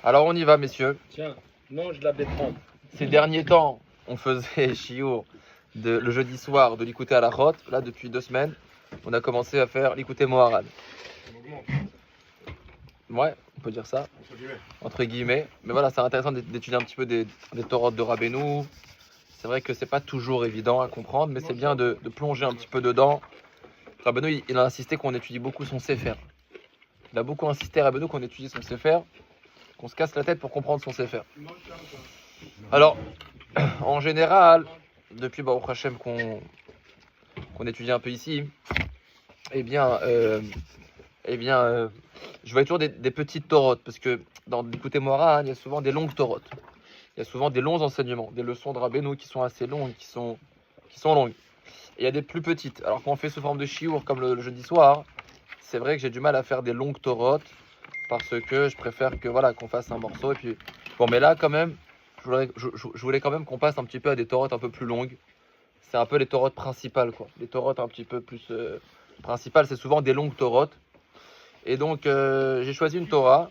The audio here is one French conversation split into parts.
Alors on y va, messieurs. Tiens, mange la betterave. Ces derniers temps, on faisait shiur le jeudi soir de l'écouter à la rote. Là, depuis 2 semaines, on a commencé à faire l'écouter Moharan. On augmente, Ouais, on peut dire ça, entre guillemets. entre guillemets. Mais voilà, c'est intéressant d'étudier un petit peu des Torotes de Rabbeinu. C'est vrai que c'est pas toujours évident à comprendre, mais c'est bien de plonger un petit peu dedans. Rabbeinu, il a insisté qu'on étudie beaucoup son Sefer. Il a beaucoup insisté, Rabbeinu, qu'on étudie son Sefer, qu'on se casse la tête pour comprendre son Sefer. Alors, en général, depuis Baruch Hashem qu'on étudie un peu ici, eh bien, je vois toujours des petites torotes, parce que dans l'écouter Moharan, il y a souvent des longues torotes. Il y a souvent des longs enseignements, des leçons de Rabbeinu qui sont assez longues, qui sont longues. Et il y a des plus petites. Alors quand on fait sous forme de shiur comme le jeudi soir, c'est vrai que j'ai du mal à faire des longues torotes, parce que je préfère que voilà qu'on fasse un morceau. Et puis bon, mais là quand même, je voulais quand même qu'on passe un petit peu à des torotes un peu plus longues. C'est un peu les torotes principales, quoi. Les torotes un petit peu plus principales, c'est souvent des longues torotes. Et donc j'ai choisi une Torah,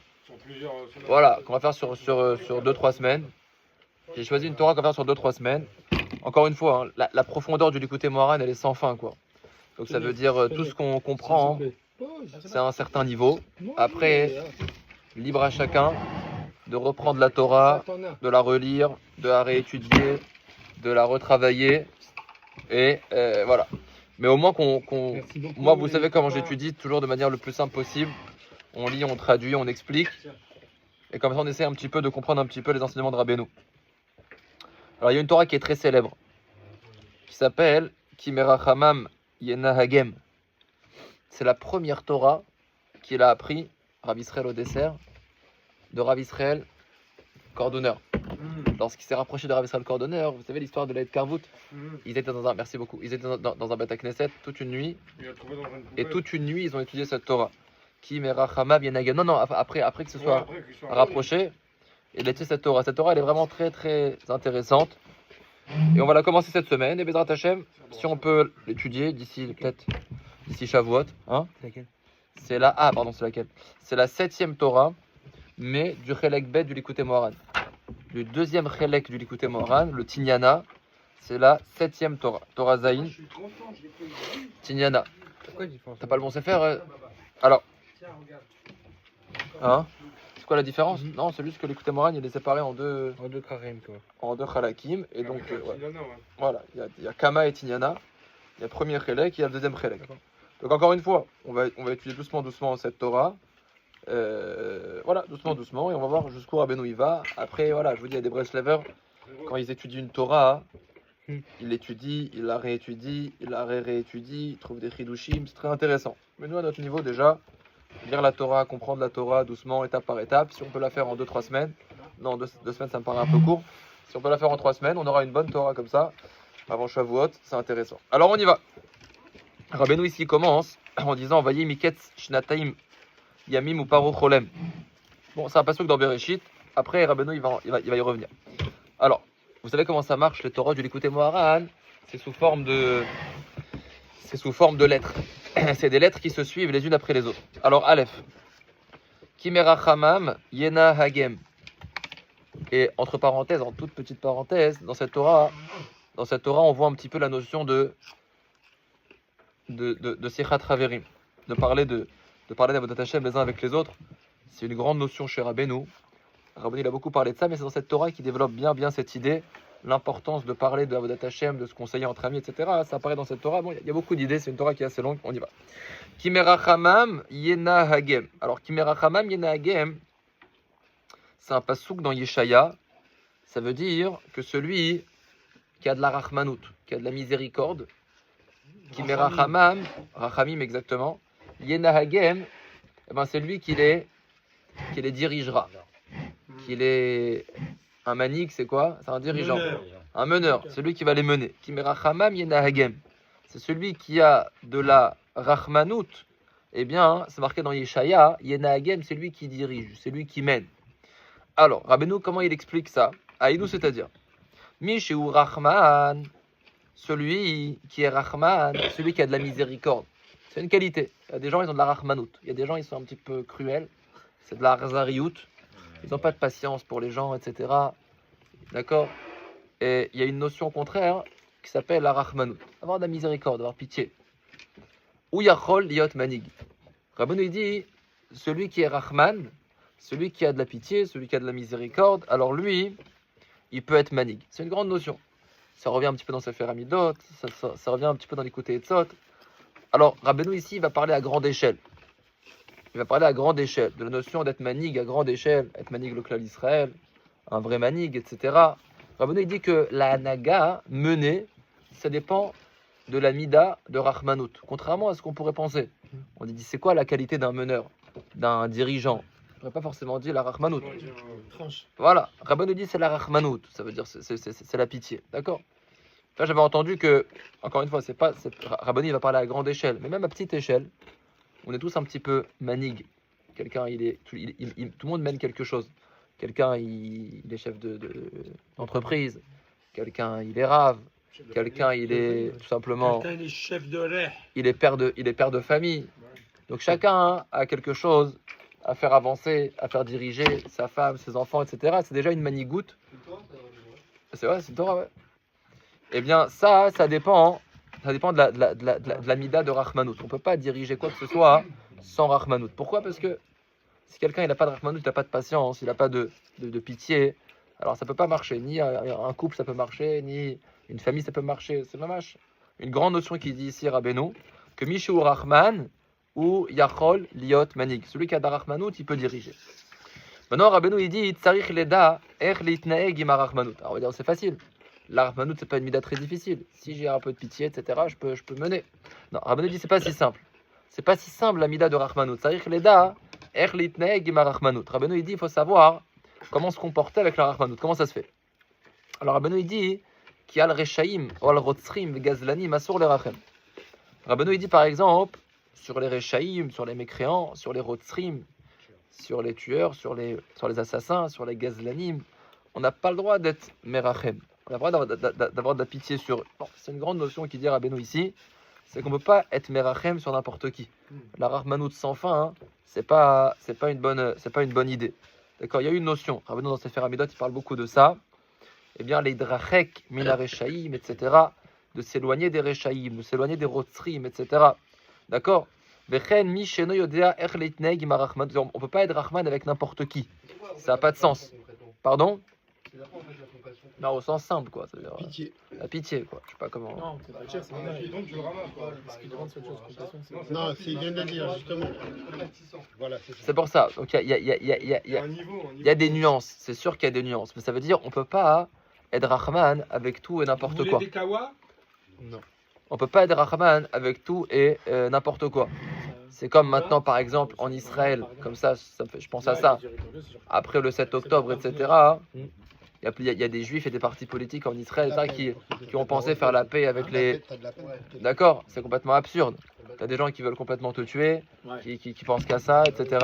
voilà, qu'on va faire sur 2-3 semaines. J'ai choisi une Torah qu'on va faire sur 2-3 semaines. Encore une fois, hein, la profondeur du l'écouter Moharan, elle est sans fin, quoi. Donc ça veut dire tout ce qu'on comprend, c'est à un certain niveau. Après, libre à chacun de reprendre la Torah, de la relire, de la réétudier, de la retravailler. Et voilà. Mais au moins moi, vous savez comment j'étudie, toujours de manière le plus simple possible. On lit, on traduit, on explique. Et comme ça, on essaie un petit peu de comprendre un petit peu les enseignements de Rabbeinu. Alors, il y a une Torah qui est très célèbre, qui s'appelle Kimerachamam Yenahagem. C'est la première Torah qu'il a appris, Rav Israël au dessert, de Rav Israël Cordonneur. Lorsqu'il s'est rapproché de Rav Israël Cordonneur, vous savez l'histoire de l'Aïd Karvout, ils étaient dans un, merci beaucoup, ils étaient dans un Beth Knesset toute une nuit, et toute une nuit ils ont étudié cette Torah. Kimerachamam Yenahagem. Non, après que ce soit rapproché, il a étudié cette Torah. Cette Torah, elle est vraiment très très intéressante. Et on va la commencer cette semaine. Et Bezrat Hashem, si on peut l'étudier d'ici Shavuot, hein, c'est la c'est laquelle? C'est la 7e Torah, mais du Chelek Bet du Likutei Moharan. Le deuxième Chelek du Likutei Moharan, le Tinyana, c'est la 7e Torah. Torah Zayin, Tinyana. T'as pas le bon Sefer Alors, hein? C'est quoi la différence? Non, c'est juste que l'écouter Moharan, il est séparé en deux Kharim, quoi. En deux Khalakim, et donc voilà, il y a Kama et Tinyana. Il y a le premier Chelek, il y a le deuxième Chelek. Donc encore une fois, on va étudier doucement cette Torah. Voilà, doucement, et on va voir jusqu'où Rabbeinu il va. Après, voilà, je vous dis, il y a des Breslavers, quand ils étudient une Torah, ils l'étudient, ils la réétudient, ils la réétudient, ils trouvent des chidushim, c'est très intéressant. Mais nous, à notre niveau, déjà, lire la Torah, comprendre la Torah doucement, étape par étape. Si on peut la faire en 2-3 semaines, non, 2 semaines ça me paraît un peu court. Si on peut la faire en 3 semaines, on aura une bonne Torah comme ça, avant Shavuot, c'est intéressant. Alors on y va. Rabbeinu ici commence en disant Vayi miketz shnataim yamim ou paro cholem. Bon, c'est un passage dans Bereshit. Après, Rabbeinu il va y revenir. Alors, vous savez comment ça marche les Torah du Likutei Moharan? C'est sous forme de lettres. C'est des lettres qui se suivent les unes après les autres. Alors, Aleph. Kimerachamam Yena Hagem. Et entre parenthèses, en toute petite parenthèse, dans cette Torah, on voit un petit peu la notion de Sichat Haverim, de parler d'Avodat Hashem les uns avec les autres. C'est une grande notion chez Rabbeinu. Rabbeinu il a beaucoup parlé de ça, mais c'est dans cette Torah qui développe bien cette idée, l'importance de parler d'Avodat Hashem, de se conseiller entre amis, etc. Ça apparaît dans cette Torah. Bon, il y a beaucoup d'idées, c'est une Torah qui est assez longue, on y va. Kimerachamam Yena Hagem. Alors, Kimerachamam Yena Hagem, c'est un pasouk dans Yeshaya. Ça veut dire que celui qui a de la rachmanout, qui a de la miséricorde, Kimerachamam, Rachamim exactement, Yena Hagem, eh ben c'est lui qui les dirigera. Qu'il est un manik, c'est quoi? C'est un dirigeant, un meneur, celui qui va les mener. Kimerachamam Yena Hagem, c'est celui qui a de la rachmanout. Eh bien, c'est marqué dans Yeshaya, Yena Hagem, c'est lui qui dirige, c'est lui qui mène. Alors, Rabbeinu, comment il explique ça? Aïdou, c'est-à-dire Mishéu Rachman, celui qui est Rachman, celui qui a de la miséricorde. C'est une qualité. Il y a des gens, ils ont de la Rachmanout. Il y a des gens, ils sont un petit peu cruels. C'est de la Razariout. ils n'ont pas de patience pour les gens, etc. D'accord? Et il y a une notion contraire qui s'appelle la rachmanout, avoir de la miséricorde, avoir pitié. Ou yachol liot manig. Rabbeinu il dit, celui qui est rachman, celui qui a de la pitié, celui qui a de la miséricorde, alors lui, il peut être manig. C'est une grande notion. Ça revient un petit peu dans Sefer Hamidot, ça revient un petit peu dans l'écoute Etzot. Alors, Rabbeinu ici, il va parler à grande échelle. Il va parler à grande échelle, de la notion d'être manig à grande échelle, être manig le clan d'Israël, un vrai manig, etc. Rabbeinu il dit que la hanaga, mener, ça dépend de la mida de Rachmanout, contrairement à ce qu'on pourrait penser. On dit, c'est quoi la qualité d'un meneur, d'un dirigeant? On n'aurait pas forcément dit la Rachmanout. Voilà, Rabbeinu dit c'est la Rachmanout, ça veut dire c'est la pitié, d'accord? Là, j'avais entendu que, encore une fois, Rabbeinu il va parler à grande échelle, mais même à petite échelle, on est tous un petit peu manig. Quelqu'un, tout le monde mène quelque chose. Quelqu'un, il est chef d'entreprise. Quelqu'un, il est rave. Quelqu'un, il est tout simplement. Quelqu'un est chef de ré. Il est père de famille. Donc chacun a quelque chose à faire avancer, à faire diriger sa femme, ses enfants, etc. C'est déjà une manigoute. C'est vrai, c'est le Torah, ouais. Eh bien, ça dépend. Ça dépend de la mida de Rachmanout. On ne peut pas diriger quoi que ce soit sans Rachmanout. Pourquoi? Parce que si quelqu'un n'a pas de Rachmanout, il n'a pas de patience, il n'a pas de pitié, alors ça ne peut pas marcher. Ni un couple ça peut marcher, ni une famille ça peut marcher. C'est mamash. Une grande notion qui dit ici Rabbeinu, que Mishu Rachman ou Yachol Liot Manig. Celui qui a de Rachmanout, il peut diriger. Maintenant, Rabbeinu il dit Tsarich Leda Er Litnaeg Ima Rachmanout. Alors on va dire c'est facile. La Rachmanout, c'est pas une mida très difficile. Si j'ai un peu de pitié, etc., je peux mener. Non, Rabbeinu dit c'est pas si simple. C'est pas si simple la mida de Rachmanout. C'est-à-dire que les da, Erlitneg ima Rachmanout. Rabbeinu il dit il faut savoir comment se comporter avec la Rachmanout. Comment ça se fait? Alors Rabbeinu il dit qu'il y a le Rechaim, ou le Rotzrim, le Gazlanim, Asur le Rachem. Rabbeinu il dit par exemple sur les Rechaim, sur les mécréants, sur les Rotzrim, sur les tueurs, sur les assassins, sur les Gazlanim, on n'a pas le droit d'être Merachem. On a le droit d'avoir de la pitié sur eux. Bon, c'est une grande notion qui dit Rabbeinu ici, c'est qu'on ne peut pas être Merachem sur n'importe qui. La Rachmanout sans fin, hein, c'est pas une bonne idée. D'accord, il y a une notion. Rabbeinu dans Sefer Hamidot, il parle beaucoup de ça. Eh bien, les drachek, mina rechaim, etc., de s'éloigner des rechaim, de s'éloigner des rotzrim, etc. D'accord. Vechen mi sheno yodea er leitneg ima Rachmanout. On ne peut pas être Rachman avec n'importe qui. Ça n'a pas de sens. Pardon? Non, au sens simple, quoi. C'est-à-dire, Pitié. la pitié, quoi. Je sais pas comment. Non, c'est pas cher, c'est pas Et donc je le ramasse, quoi. Ce qui demande cette chose, compassion, c'est. Non, c'est il vient de le dire, justement. Voilà, c'est ça. C'est pour ça. Donc, il y a des nuances. C'est sûr qu'il y a des nuances. Mais ça veut dire on peut pas être Rahman avec tout et n'importe quoi. Des kawa? Non. On peut pas être Rahman avec tout et n'importe quoi. C'est comme maintenant, par exemple, en Israël. Comme ça je pense à ça. Après le 7 octobre, etc. Il y a des juifs et des partis politiques en Israël qui ont pensé faire la paix avec les... D'accord, c'est complètement absurde. Il y a des gens qui veulent complètement te tuer, qui pensent qu'à ça, etc.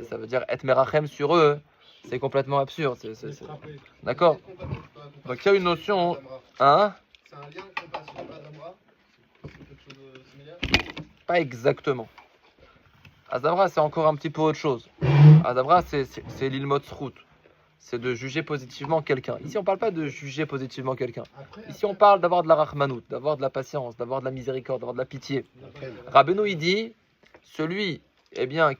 Ça veut dire être merachem sur eux. C'est complètement absurde. D'accord. Donc il y a une notion... Hein? C'est un lien de compassion, pas d'Amra? C'est quelque chose de similaire? Pas exactement. Azavra, c'est encore un petit peu autre chose. Azavra, c'est l'ilmot zchut. C'est de juger positivement quelqu'un. Ici, on ne parle pas de juger positivement quelqu'un. Ici, on parle d'avoir de la rachmanout, d'avoir de la patience, d'avoir de la miséricorde, d'avoir de la pitié. Rabbeinu, il dit, celui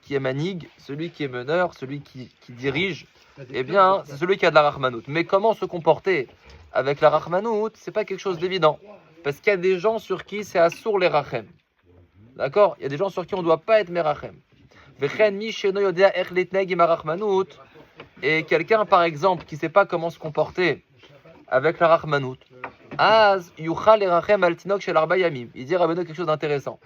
qui est manig, celui qui est meneur, celui qui dirige, c'est celui qui a de la rachmanout. Mais comment se comporter avec la rachmanout, c'est pas quelque chose d'évident. Parce qu'il y a des gens sur qui c'est assour les rachem. D'accord? Il y a des gens sur qui on ne doit pas être merachem. Vechen mi sheno yodea ech litneg im harachmanout. Et quelqu'un, par exemple, qui ne sait pas comment se comporter avec la rachmanout, az yuchal erachem al tinok shel arba yamim. Il dit Rabbeinu quelque chose d'intéressant.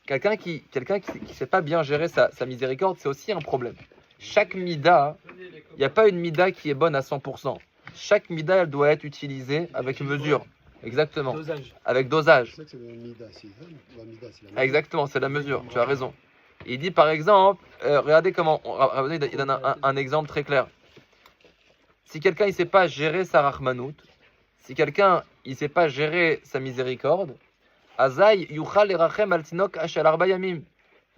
Quelqu'un qui ne sait pas bien gérer sa miséricorde, c'est aussi un problème. Chaque mida, il n'y a pas une mida qui est bonne à 100%. Chaque mida, elle doit être utilisée avec mesure. Exactement. Dosage. Avec dosage. C'est ça que c'est le mida, c'est la mida, c'est la mesure. Exactement, c'est la mesure. Tu as raison. Il dit par exemple, regardez comment, il donne un exemple très clair. Si quelqu'un ne sait pas gérer sa rachmanout, si quelqu'un ne sait pas gérer sa miséricorde, Azaï yuchal erachem al tinok ashel arba yamim.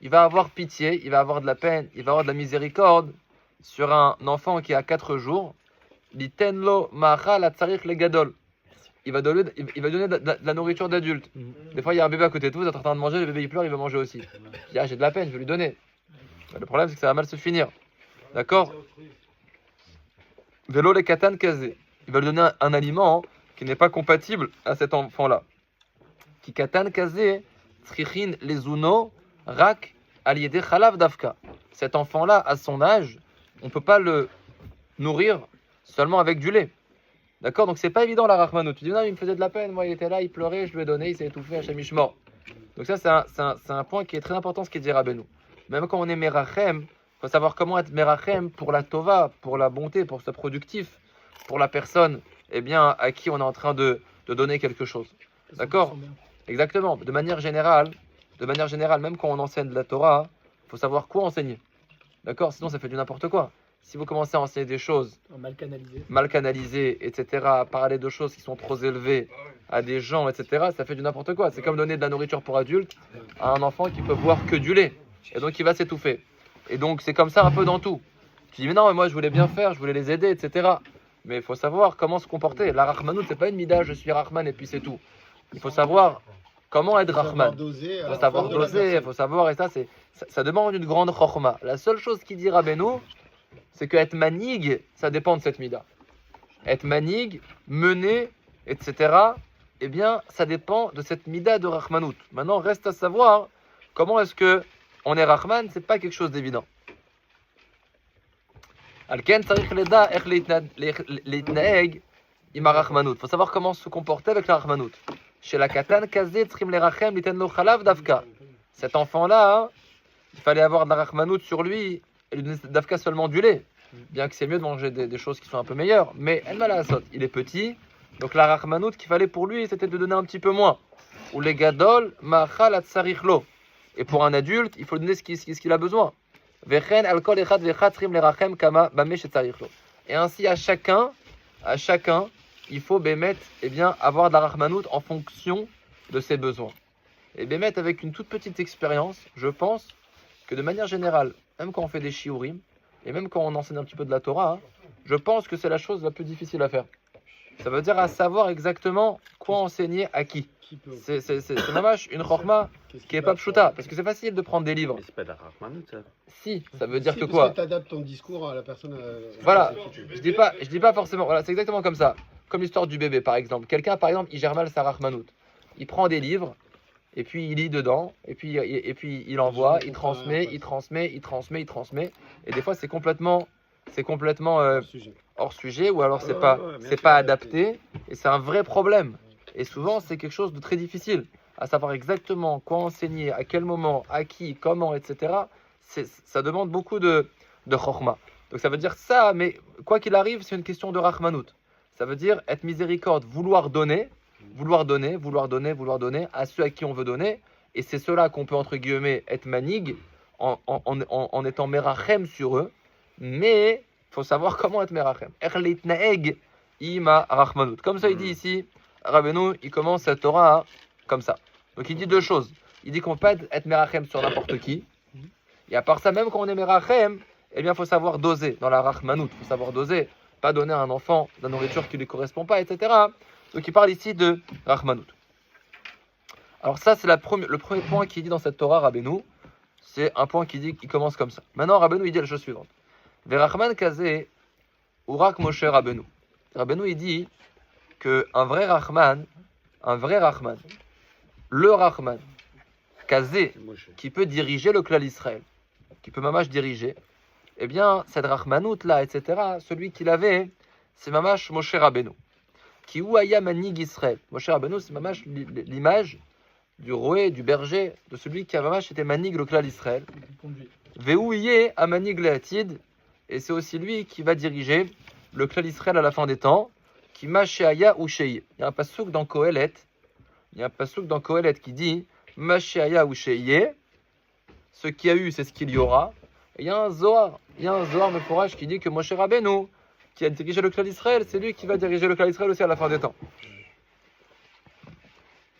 Il va avoir pitié, il va avoir de la peine, il va avoir de la miséricorde sur un enfant qui a 4 jours, litenlo ma'achal hatzarich legadol. Il va donner de la nourriture d'adulte. Des fois, il y a un bébé à côté de vous, vous êtes en train de manger, le bébé il pleure, il veut manger aussi. Il dit, ah, j'ai de la peine, je vais lui donner. Le problème, c'est que ça va mal se finir. D'accord? Vélo les katan kazé. Il va lui donner un aliment qui n'est pas compatible à cet enfant-là. Qui katan kazé, tsrichin les uno, rak aliédé khalav davka. Cet enfant-là, à son âge, on ne peut pas le nourrir seulement avec du lait. D'accord? Donc c'est pas évident la rachmanout. Tu dis non, il me faisait de la peine, moi il était là, il pleurait, je lui ai donné, il s'est étouffé, Hachem Ishmor. Donc ça c'est un point qui est très important, ce qu'il dit Rabbeinu. Même quand on est merachem, il faut savoir comment être merachem pour la tova, pour la bonté, pour ce productif, pour la personne eh bien, à qui on est en train de donner quelque chose. D'accord? Exactement. De manière générale, même quand on enseigne de la Torah, il faut savoir quoi enseigner. D'accord? Sinon ça fait du n'importe quoi. Si vous commencez à enseigner des choses mal canalisées, etc., à parler de choses qui sont trop élevées à des gens, etc., ça fait du n'importe quoi. C'est comme donner de la nourriture pour adultes à un enfant qui peut boire que du lait. Et donc il va s'étouffer. Et donc c'est comme ça un peu dans tout. Tu dis mais non, mais moi je voulais bien faire, je voulais les aider, etc. Mais il faut savoir comment se comporter. La Rachmanout, c'est pas une mida, je suis Rahman et puis c'est tout. Il faut savoir comment être Rahman. Il faut savoir doser, il faut savoir, et ça demande une grande chorma. La seule chose qu'il dit Rabbeinu, c'est que être manig, ça dépend de cette mida. Être manig, mener, etc., eh bien, ça dépend de cette mida de Rachmanout. Maintenant, reste à savoir comment est-ce que on est Rahman, c'est pas quelque chose d'évident. Alken tzarich leda ech leitnaeg im harachmanout. Il faut savoir comment se comporter avec la Rachmanout. Chez la katan kazé tzrim lerachem liten lo chalav davka. Cet enfant-là, il fallait avoir de la Rachmanout sur lui et lui donner davka seulement du lait. Bien que c'est mieux de manger des choses qui sont un peu meilleures. Mais elle m'a la saute. Il est petit, donc la Rachmanout qu'il fallait pour lui, c'était de donner un petit peu moins. Ou les gadol ma'achal hatzarich lo. Et pour un adulte, il faut donner ce qu'il a besoin. Et ainsi à chacun, il faut avoir de la rachmanout en fonction de ses besoins. Et bémet avec une toute petite expérience, je pense que de manière générale, même quand on fait des shiurim, et même quand on enseigne un petit peu de la Torah, je pense que c'est la chose la plus difficile à faire. Ça veut dire à savoir exactement quoi enseigner à qui. C'est mamash une chorma qui est pas pshuta, parce que c'est facile de prendre des livres. Mais c'est pas de la rachmanout, ça. Si, ça veut dire Si, que parce quoi? tu adaptes ton discours à la personne. Voilà, je dis pas forcément, voilà, c'est exactement comme ça. Comme l'histoire du bébé par exemple. Quelqu'un par exemple, il gère mal sa rachmanout. Il prend des livres, et puis il lit dedans, et puis il envoie, il transmet. Et des fois c'est complètement hors sujet, ou alors c'est pas adapté, et c'est un vrai problème. Et souvent, c'est quelque chose de très difficile, à savoir exactement quoi enseigner, à quel moment, à qui, comment, etc. Ça demande beaucoup de chorma. Donc ça veut dire ça, mais quoi qu'il arrive, c'est une question de rachmanout. Ça veut dire être miséricorde, vouloir donner à ceux à qui on veut donner. Et c'est cela qu'on peut, entre guillemets, être manig, en étant merachem sur eux. Mais il faut savoir comment être merachem. Erleitnaeg ima rachmanout. Comme ça, il dit ici, Rabbeinu, il commence cette Torah comme ça. Donc il dit deux choses. Il dit qu'on peut pas être merachem sur n'importe qui. Et à part ça, même quand on est merachem, eh bien, il faut savoir doser dans la rachmanout. Il faut savoir doser, pas donner à un enfant de la nourriture qui ne lui correspond pas, etc. Donc il parle ici de rachmanout. Alors ça, c'est le premier point qu'il dit dans cette Torah, Rabbeinu. C'est un point qui commence comme ça. Maintenant, Rabbeinu, il dit la chose suivante. Verachman kazé, urak Moshe Rabbeinu. Rabbeinu, il dit qu'un vrai Rahman, le Rahman, Kazé, qui peut diriger le clan Israël, qui peut mamash diriger, eh bien, cette Rahmanout là, etc., celui qu'il avait, c'est mamash Moshe Rabbeinu. Qui ouaya manig Israël. Moshe Rabbeinu, c'est mamash l'image du roué, du berger, de celui qui a mamash été manig le clan Israël. Veouye a manig le'atid, et c'est aussi lui qui va diriger le clan Israël à la fin des temps. Qui Mashéaya ou Shei. Il y a un passouk dans Kohelet. Qui dit Mashéaya ou Shei. Ce qui a eu, c'est ce qu'il y aura. Et il y a un Zohar Meforach qui dit que Moshe Rabbeinu, qui a dirigé le clan d'Israël, c'est lui qui va diriger le clan d'Israël aussi à la fin des temps.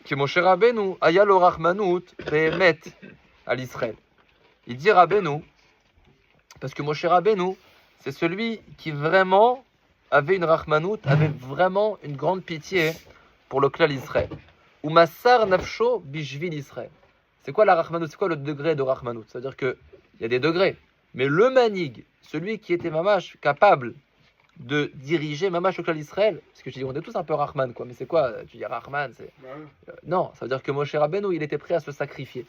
Que Moshe Rabbeinu aya lo rachmanout behemet à l'Israël. Il dit Rabbeinu, parce que Moshe Rabbeinu, c'est celui qui vraiment avait une rachmanout, avait vraiment une grande pitié pour le clan Israël. Ou Massar Nafsho Bishvil Israël. C'est quoi la rachmanout? C'est quoi le degré de rachmanout? C'est-à-dire qu'il y a des degrés. Mais le manig, celui qui était mamash capable de diriger mamash le clan Israël, parce que je dis, on est tous un peu Rahman, quoi. Mais c'est quoi? Tu dis Rahman, c'est. Non, ça veut dire que Moshe Rabbeinu, il était prêt à se sacrifier,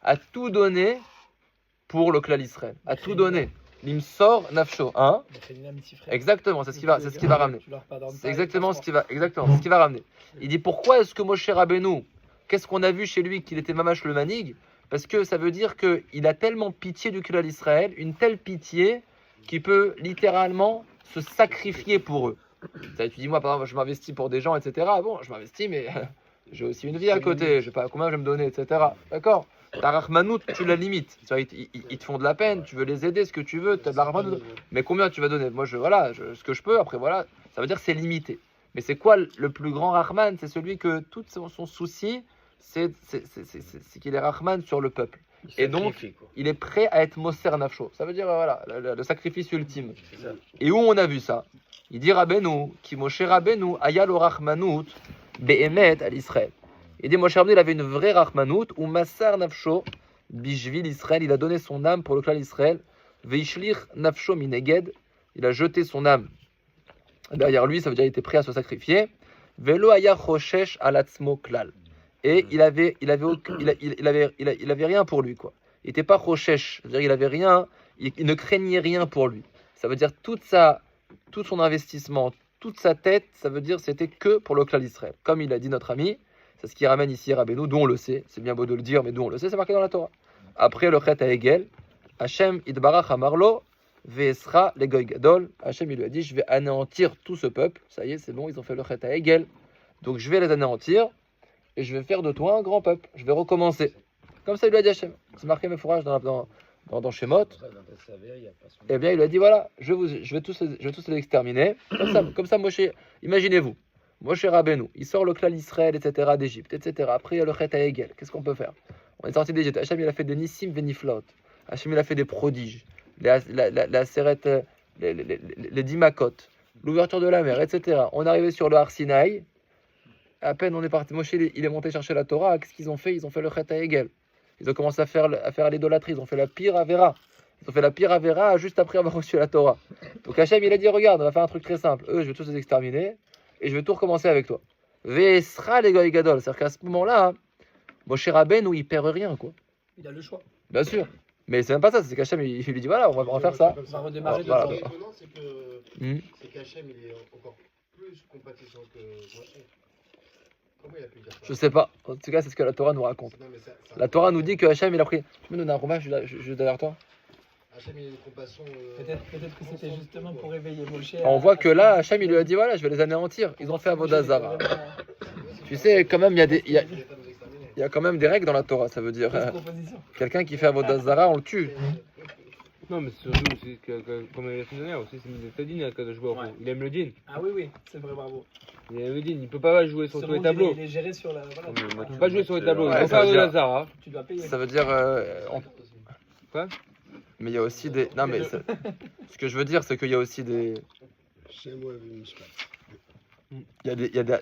à tout donner pour le clan Israël, à tout donner. L'imsor nafsho, hein? Exactement, c'est ce qui va ramener. C'est exactement ce qui va ramener. Il dit pourquoi est-ce que Moshe Rabbeinu, qu'est-ce qu'on a vu chez lui qu'il était mamash le manig? Parce que ça veut dire qu'il a tellement pitié du clan Israël, une telle pitié qu'il peut littéralement se sacrifier pour eux. Tu dis moi par exemple je m'investis pour des gens, etc. Bon, je m'investis mais j'ai aussi une vie à côté, je sais pas combien je vais me donner, etc. D'accord? Ta rachmanout, tu la limites. Ils te font de la peine, tu veux les aider, ce que tu veux, tu as de la rachmanout. Mais combien tu vas donner? Moi, ce que je peux, après, voilà. Ça veut dire que c'est limité. Mais c'est quoi le plus grand Rahman? C'est celui que tout son souci, c'est qu'il est Rahman sur le peuple. Et donc, il est prêt à être Moser Nafsho. Ça veut dire, voilà, le sacrifice ultime. Et où on a vu ça? Il dit Rabbeinu, qui Moshe Rabbeinu, Ayalo Rahmanout, Behemet à l'Israël. Il dit Moshe Rabbeinu, il avait une vraie Rahmanout, ou Massar Nafsho, Bishvil Israël, il a donné son âme pour le clan Israël, Veishlir Nafsho Mineged, il a jeté son âme derrière lui, ça veut dire qu'il était prêt à se sacrifier, Velo Aya Choshesh Alatzmo Klal. Et il avait rien pour lui, quoi. Il n'était pas Choshesh, c'est-à-dire il avait rien, il ne craignait rien pour lui. Ça veut dire tout son investissement, toute sa tête, ça veut dire c'était que pour le clan d'Israël. Comme il a dit notre ami, c'est ce qui ramène ici Rabbeinu, d'où on le sait, c'est bien beau de le dire, mais d'où on le sait, c'est marqué dans la Torah. Après le Chet à Egel, Hachem Idbarach Amarlo, Ve'esra le Goy Gadol, Hachem il lui a dit, je vais anéantir tout ce peuple, ça y est, c'est bon, ils ont fait le Chet à Egel, donc je vais les anéantir, et je vais faire de toi un grand peuple, je vais recommencer. Comme ça il lui a dit Hachem, c'est marqué mes fourrages dans Shemot. Eh bien, il lui a dit voilà, je vais tous les exterminer. Comme ça, Moshe, imaginez-vous, Moshe Rabbeinu, il sort le clan Israël, etc., d'Égypte, etc. Après, il y a le Chet à Egel. Qu'est-ce qu'on peut faire? On est sorti d'Égypte. Hachem, il a fait des Nissim Veniflot. Hachem, il a fait des prodiges. La Seret, les 10 Makot, l'ouverture de la mer, etc. On est arrivé sur le Har Sinaï. À peine on est parti, Moshe, il est monté chercher la Torah. Qu'est-ce qu'ils ont fait? Ils ont fait le Chet à Egel. Ils ont commencé à faire l'idolâtrie. Ils ont fait la pire Avera. Ils ont fait la pire Avera juste après avoir reçu la Torah. Donc Hachem, il a dit regarde, on va faire un truc très simple. Eux, je vais tous les exterminer et je vais tout recommencer avec toi. Ve'esra les Goy Gadol. C'est-à-dire qu'à ce moment-là, Moshe Rabbeinu, il perd rien, quoi. Il a le choix. Bien sûr. Mais c'est même pas ça. C'est qu'Hachem, il lui dit voilà, on va faire ça. On va redémarrer Voilà. Ce qui est étonnant, c'est qu'Hachem, il est encore plus compatissant que Moshe. Comment il a pu dire ça? Je sais pas. En tout cas, c'est ce que la Torah nous raconte. Non, mais La Torah nous dit que Hachem, il a pris. Tu peux me donner un roman, je suis derrière toi. Hachem, il a une compassion. Peut-être que c'était justement pour réveiller Moshe. On voit que là, Hachem, il lui a dit voilà, je vais les anéantir. Ils ont fait Avodah Zarah. Tu sais, quand même, il y a quand même des règles dans la Torah. Ça veut dire quelqu'un qui fait Avodah Zarah, on le tue. Non, mais surtout, c'est comme la semaine dernière aussi, c'est Médetadine à Kadosh Baruch Hu. Il aime le din. Ah oui, c'est vrai, bravo. Il aime le din. Il peut pas jouer sur tous les tableaux. Il est géré sur la. Voilà. Tu peux pas jouer sur les tableaux. Ouais, Il faut ça faire veut de dire- la Zara. Tu dois payer. Ça veut dire. Quoi? Mais il y a aussi des. Non, mais ce que je veux dire, c'est qu'il y a aussi des. Shem Oev Mishpat.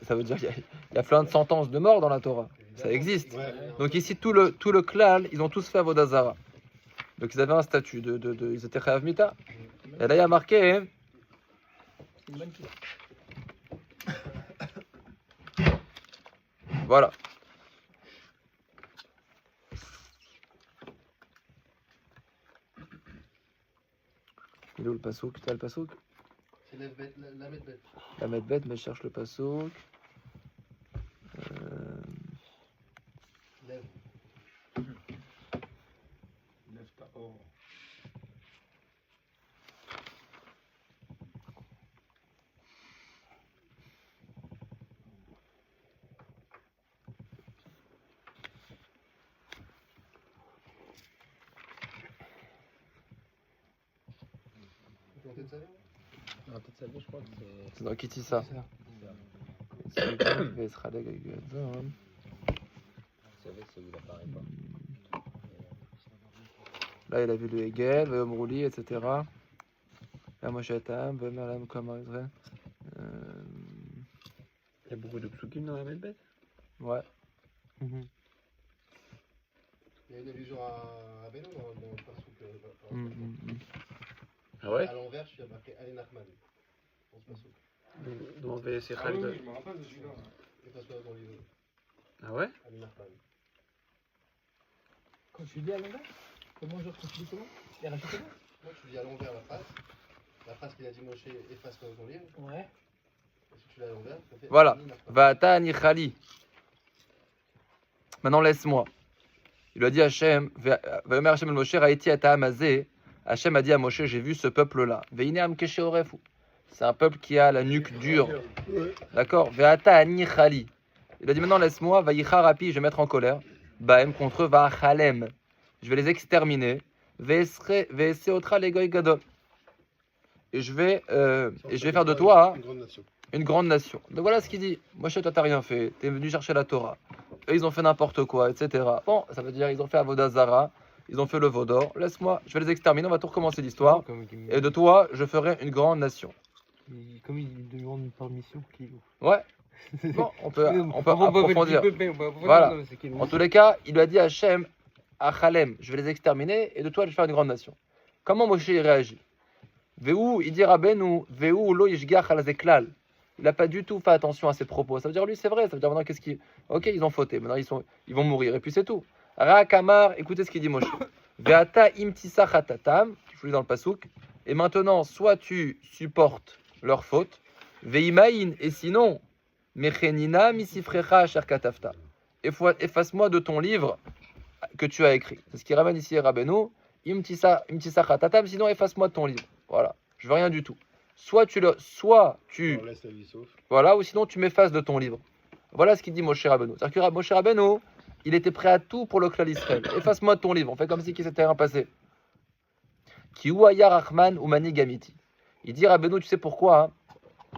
Ça veut dire qu'il y a plein de sentences de mort dans la Torah. Ça existe. Ouais. Donc ici, tout le klal, ils ont tous fait Avodah Zarah. Donc ils avaient un statut ils étaient Chayav Mita. Et là, il y a marqué. C'est une bonne question. Voilà. Il est où le pasouk? Tu as le pasouk? C'est la Medbet. La Medbet, mais je cherche le pasouk. Lève. Lève ta or. Vous comptez de ça? Non, peut-être ça, je crois que c'est. C'est dans Kitty ça. Vous savez que ça vous apparaît pas. Là, il a vu le Hegel, le Omrouli, etc. Là, Moshe Tam, Bemelam, comment Israël. Il y a beaucoup de psukim dans la Medbet. Ouais. Mhm. Il y a une allusion à Beno dans le passage. Ah ouais? À l'envers, il y a marqué Ali Nachman. Dans ce passage. Dans VS Ah oui, oui, je me rappelle de celui-là. Efface-moi dans le livre. Ah ouais? Ali Nachman. Quand tu lis à l'envers, comment genre quand tu lis comment? Il y a rajouté comment? Moi, tu lis à l'envers la phrase. La phrase qu'il a dit Moshe, efface-moi dans ton livre. Ouais. Et si tu lis à l'envers, ça fait Voilà. Ali Nachman. Va'ata nichali. Maintenant, laisse-moi. Il lui a dit à Hachem, Vayomer Hachem el Moshe, Raïti ata amazé. Hachem a dit à Moshe, j'ai vu ce peuple-là. Veine amkeshe orefu. C'est un peuple qui a la nuque dure. D'accord? Ve'ata anichali. Il a dit maintenant, laisse-moi, Vayicha rapi, je vais mettre en colère. Baem contre eux, Va'achalem. Je vais les exterminer. Ve'eseotra legoy gadol. Et je vais faire de toi Une grande nation. une grande nation. Donc voilà ce qu'il dit. Moshe, toi, t'as rien fait. T'es venu chercher la Torah. Eux, ils ont fait n'importe quoi, etc. Bon, ça veut dire ils ont fait Avodazara, ils ont fait le Vaudor. Laisse-moi, je vais les exterminer, on va tout recommencer l'histoire. Et de toi, je ferai une grande nation. Comme il demande une permission qu'il Ouais. Bon, on peut approfondir. Voilà. En tous les cas, il lui a dit à Hachem, Achalem, je vais les exterminer, et de toi, je vais faire une grande nation. Comment Moshe y réagit? Ve'u, il dit Rabbeinu, Ve'u lo yishgach al zeklal. Il n'a pas du tout fait attention à ses propos. Ça veut dire, lui, c'est vrai. Ça veut dire, maintenant, qu'est-ce qui. Ok, ils ont fauté. Maintenant, ils vont mourir. Et puis, c'est tout. Ra-kamar, écoutez ce qu'il dit Moshe. Ve'ata imtisa chatatam, je vous lis dans le pasouk. Et maintenant, soit tu supportes leur faute. Ve'imaïn, et sinon, mechenina misifrecha asher katafta. Efface-moi de ton livre que tu as écrit. C'est ce qui ramène ici Rabbeinu. Imtisa chatatam, sinon, efface-moi de ton livre. Voilà. Je veux rien du tout. Soit tu On laisse la vie sauf. voilà, ou sinon tu m'effaces de ton livre. Voilà ce qu'il dit Moshe Rabbeinu. C'est-à-dire que Moshe Rabbeinu, il était prêt à tout pour le clan d'Israël. Efface-moi de ton livre. On fait comme si qu'il s'était rien passé. Ki ouaya Rahman ou Mani Gamiti. Il dit Rabbeinu, tu sais pourquoi hein?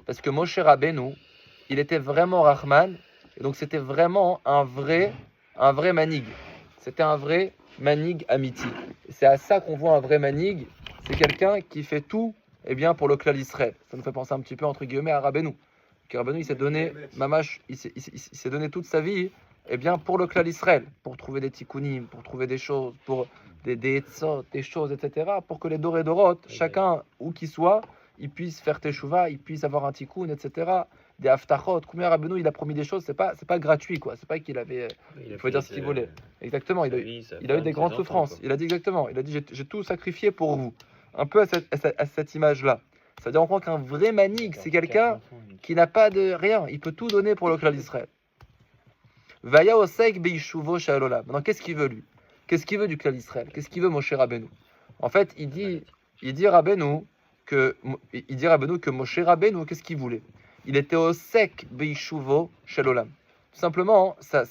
Parce que Moshe Rabbeinu, il était vraiment Rahman, et donc c'était vraiment un vrai manig. C'était un vrai manig amiti. Et c'est à ça qu'on voit un vrai manig. C'est quelqu'un qui fait tout. Eh bien, pour le clan d'Israël, ça nous fait penser un petit peu entre guillemets à Rabbeinu. Que Rabbeinu, il s'est donné, mamash, il s'est donné toute sa vie, eh bien, pour le clan d'Israël, pour trouver des tikkunim, pour trouver des choses, pour des etzot, des choses, etc., pour que les dorés d'orot, chacun où qu'il soit, il puisse faire teshuva, il puisse avoir un tikkun, etc., des haftachot. Combien Rabbeinu, il a promis des choses, c'est pas gratuit, quoi. C'est pas qu'il avait, il faut dire ce qu'il voulait. Exactement, il a eu des grandes souffrances. Il a dit exactement, il a dit, j'ai tout sacrifié pour vous. Un peu à cette image-là. C'est-à-dire, on croit qu'un vrai manig, c'est quelqu'un qui n'a pas de rien. Il peut tout donner pour le clan d'Israël. Vaya osek beishuvo shalolam. Maintenant, qu'est-ce qu'il veut, lui? Qu'est-ce qu'il veut du clan d'Israël? Qu'est-ce qu'il veut, Moshe Rabbeinu? En fait, il dit Rabbeinu que Moshe Rabbeinu, qu'est-ce qu'il voulait? Il était osek beishuvo shalolam. Tout simplement, sa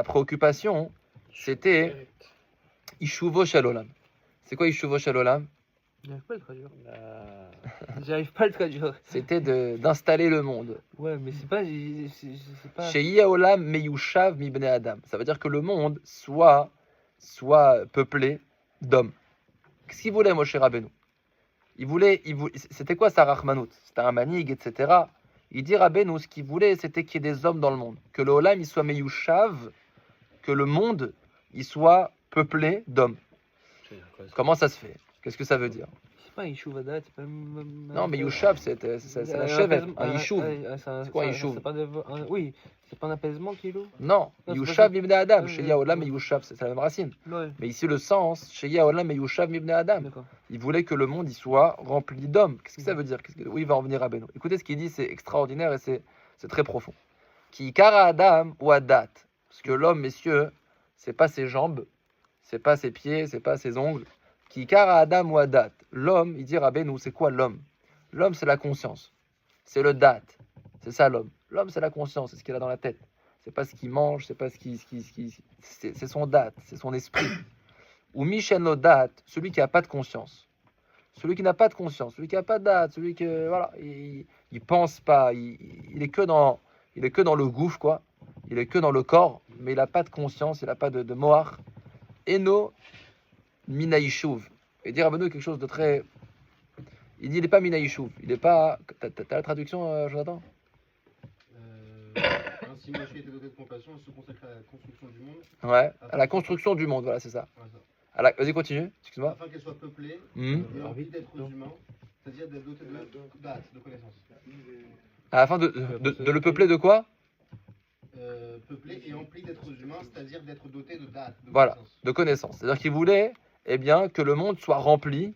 préoccupation, c'était Ishuvo Shalolam. C'est quoi Ishuvo Shalolam? J'arrive pas à le traduire. J'arrive pas à le traduire. C'était d'installer le monde. Ouais, mais c'est pas. Shei Haolam Meyushav Mi Bnei Adam. Ça veut dire que le monde soit peuplé d'hommes. Qu'est-ce qu'il voulait, Moshe Rabbeinu? C'était quoi sa Rachmanout? C'était un manig, etc. Il dit Rabbeinu, ce qu'il voulait, c'était qu'il y ait des hommes dans le monde. Que le Olam, il soit Meyushav, que le monde, il soit peuplé d'hommes. Comment ça se fait? Qu'est-ce que ça veut dire? C'est pas un Yishuvada, c'est pas. Non, mais Yushav, c'est la chèvre, un Yishuv. C'est quoi un Yishuv? Oui, c'est pas un apaisement qu'il loue? Non, Yushav Ibn Adam, chez Yaolam et Yushav, c'est la même racine. Ouais. Mais ici, le sens, chez Yaolam et Yushav Ibn Adam. Il voulait que le monde y soit rempli d'hommes. Qu'est-ce que ça veut dire? Où il va en venir à Beno? Écoutez ce qu'il dit, c'est extraordinaire et c'est très profond. Qui kara Adam ou Adat. Parce que l'homme, messieurs, c'est pas ses jambes, c'est pas ses pieds, c'est pas ses ongles. Qui kara Adam ou Adat. L'homme, il dit Rabbeinu, c'est quoi l'homme? L'homme, c'est la conscience. C'est le dat. C'est ça l'homme. L'homme, c'est la conscience, c'est ce qu'il a dans la tête. C'est pas ce qu'il mange, c'est pas ce qui c'est son dat, c'est son esprit. Ou Michel no dat, celui qui n'a pas de conscience. Celui qui n'a pas de conscience, celui qui n'a pas de date, celui qui voilà, il pense pas, il est que dans le gouffre quoi. Il est que dans le corps, mais il n'a pas de conscience, il n'a pas de moar. Eno minaïchouv. Il dit Rabbeinu quelque chose de très. Il dit il n'est pas Minaïchouf. Il n'est pas. T'as la traduction, Jonathan? Ainsi, Moshe était doté de compassion et se consacre à la construction du monde. Ouais, à la construction du monde, voilà, c'est ça. Ouais, ça. Vas-y, continue, excuse-moi. Afin qu'elle soit peuplée Mhm. et remplie d'êtres humains, c'est-à-dire d'être dotée de dates, de connaissances. À la fin de le peupler de quoi? Peuplée et remplie d'êtres humains, c'est-à-dire d'être dotée de dates, de Voilà. connaissances. De connaissances. C'est-à-dire qu'il voulait, eh bien, que le monde soit rempli,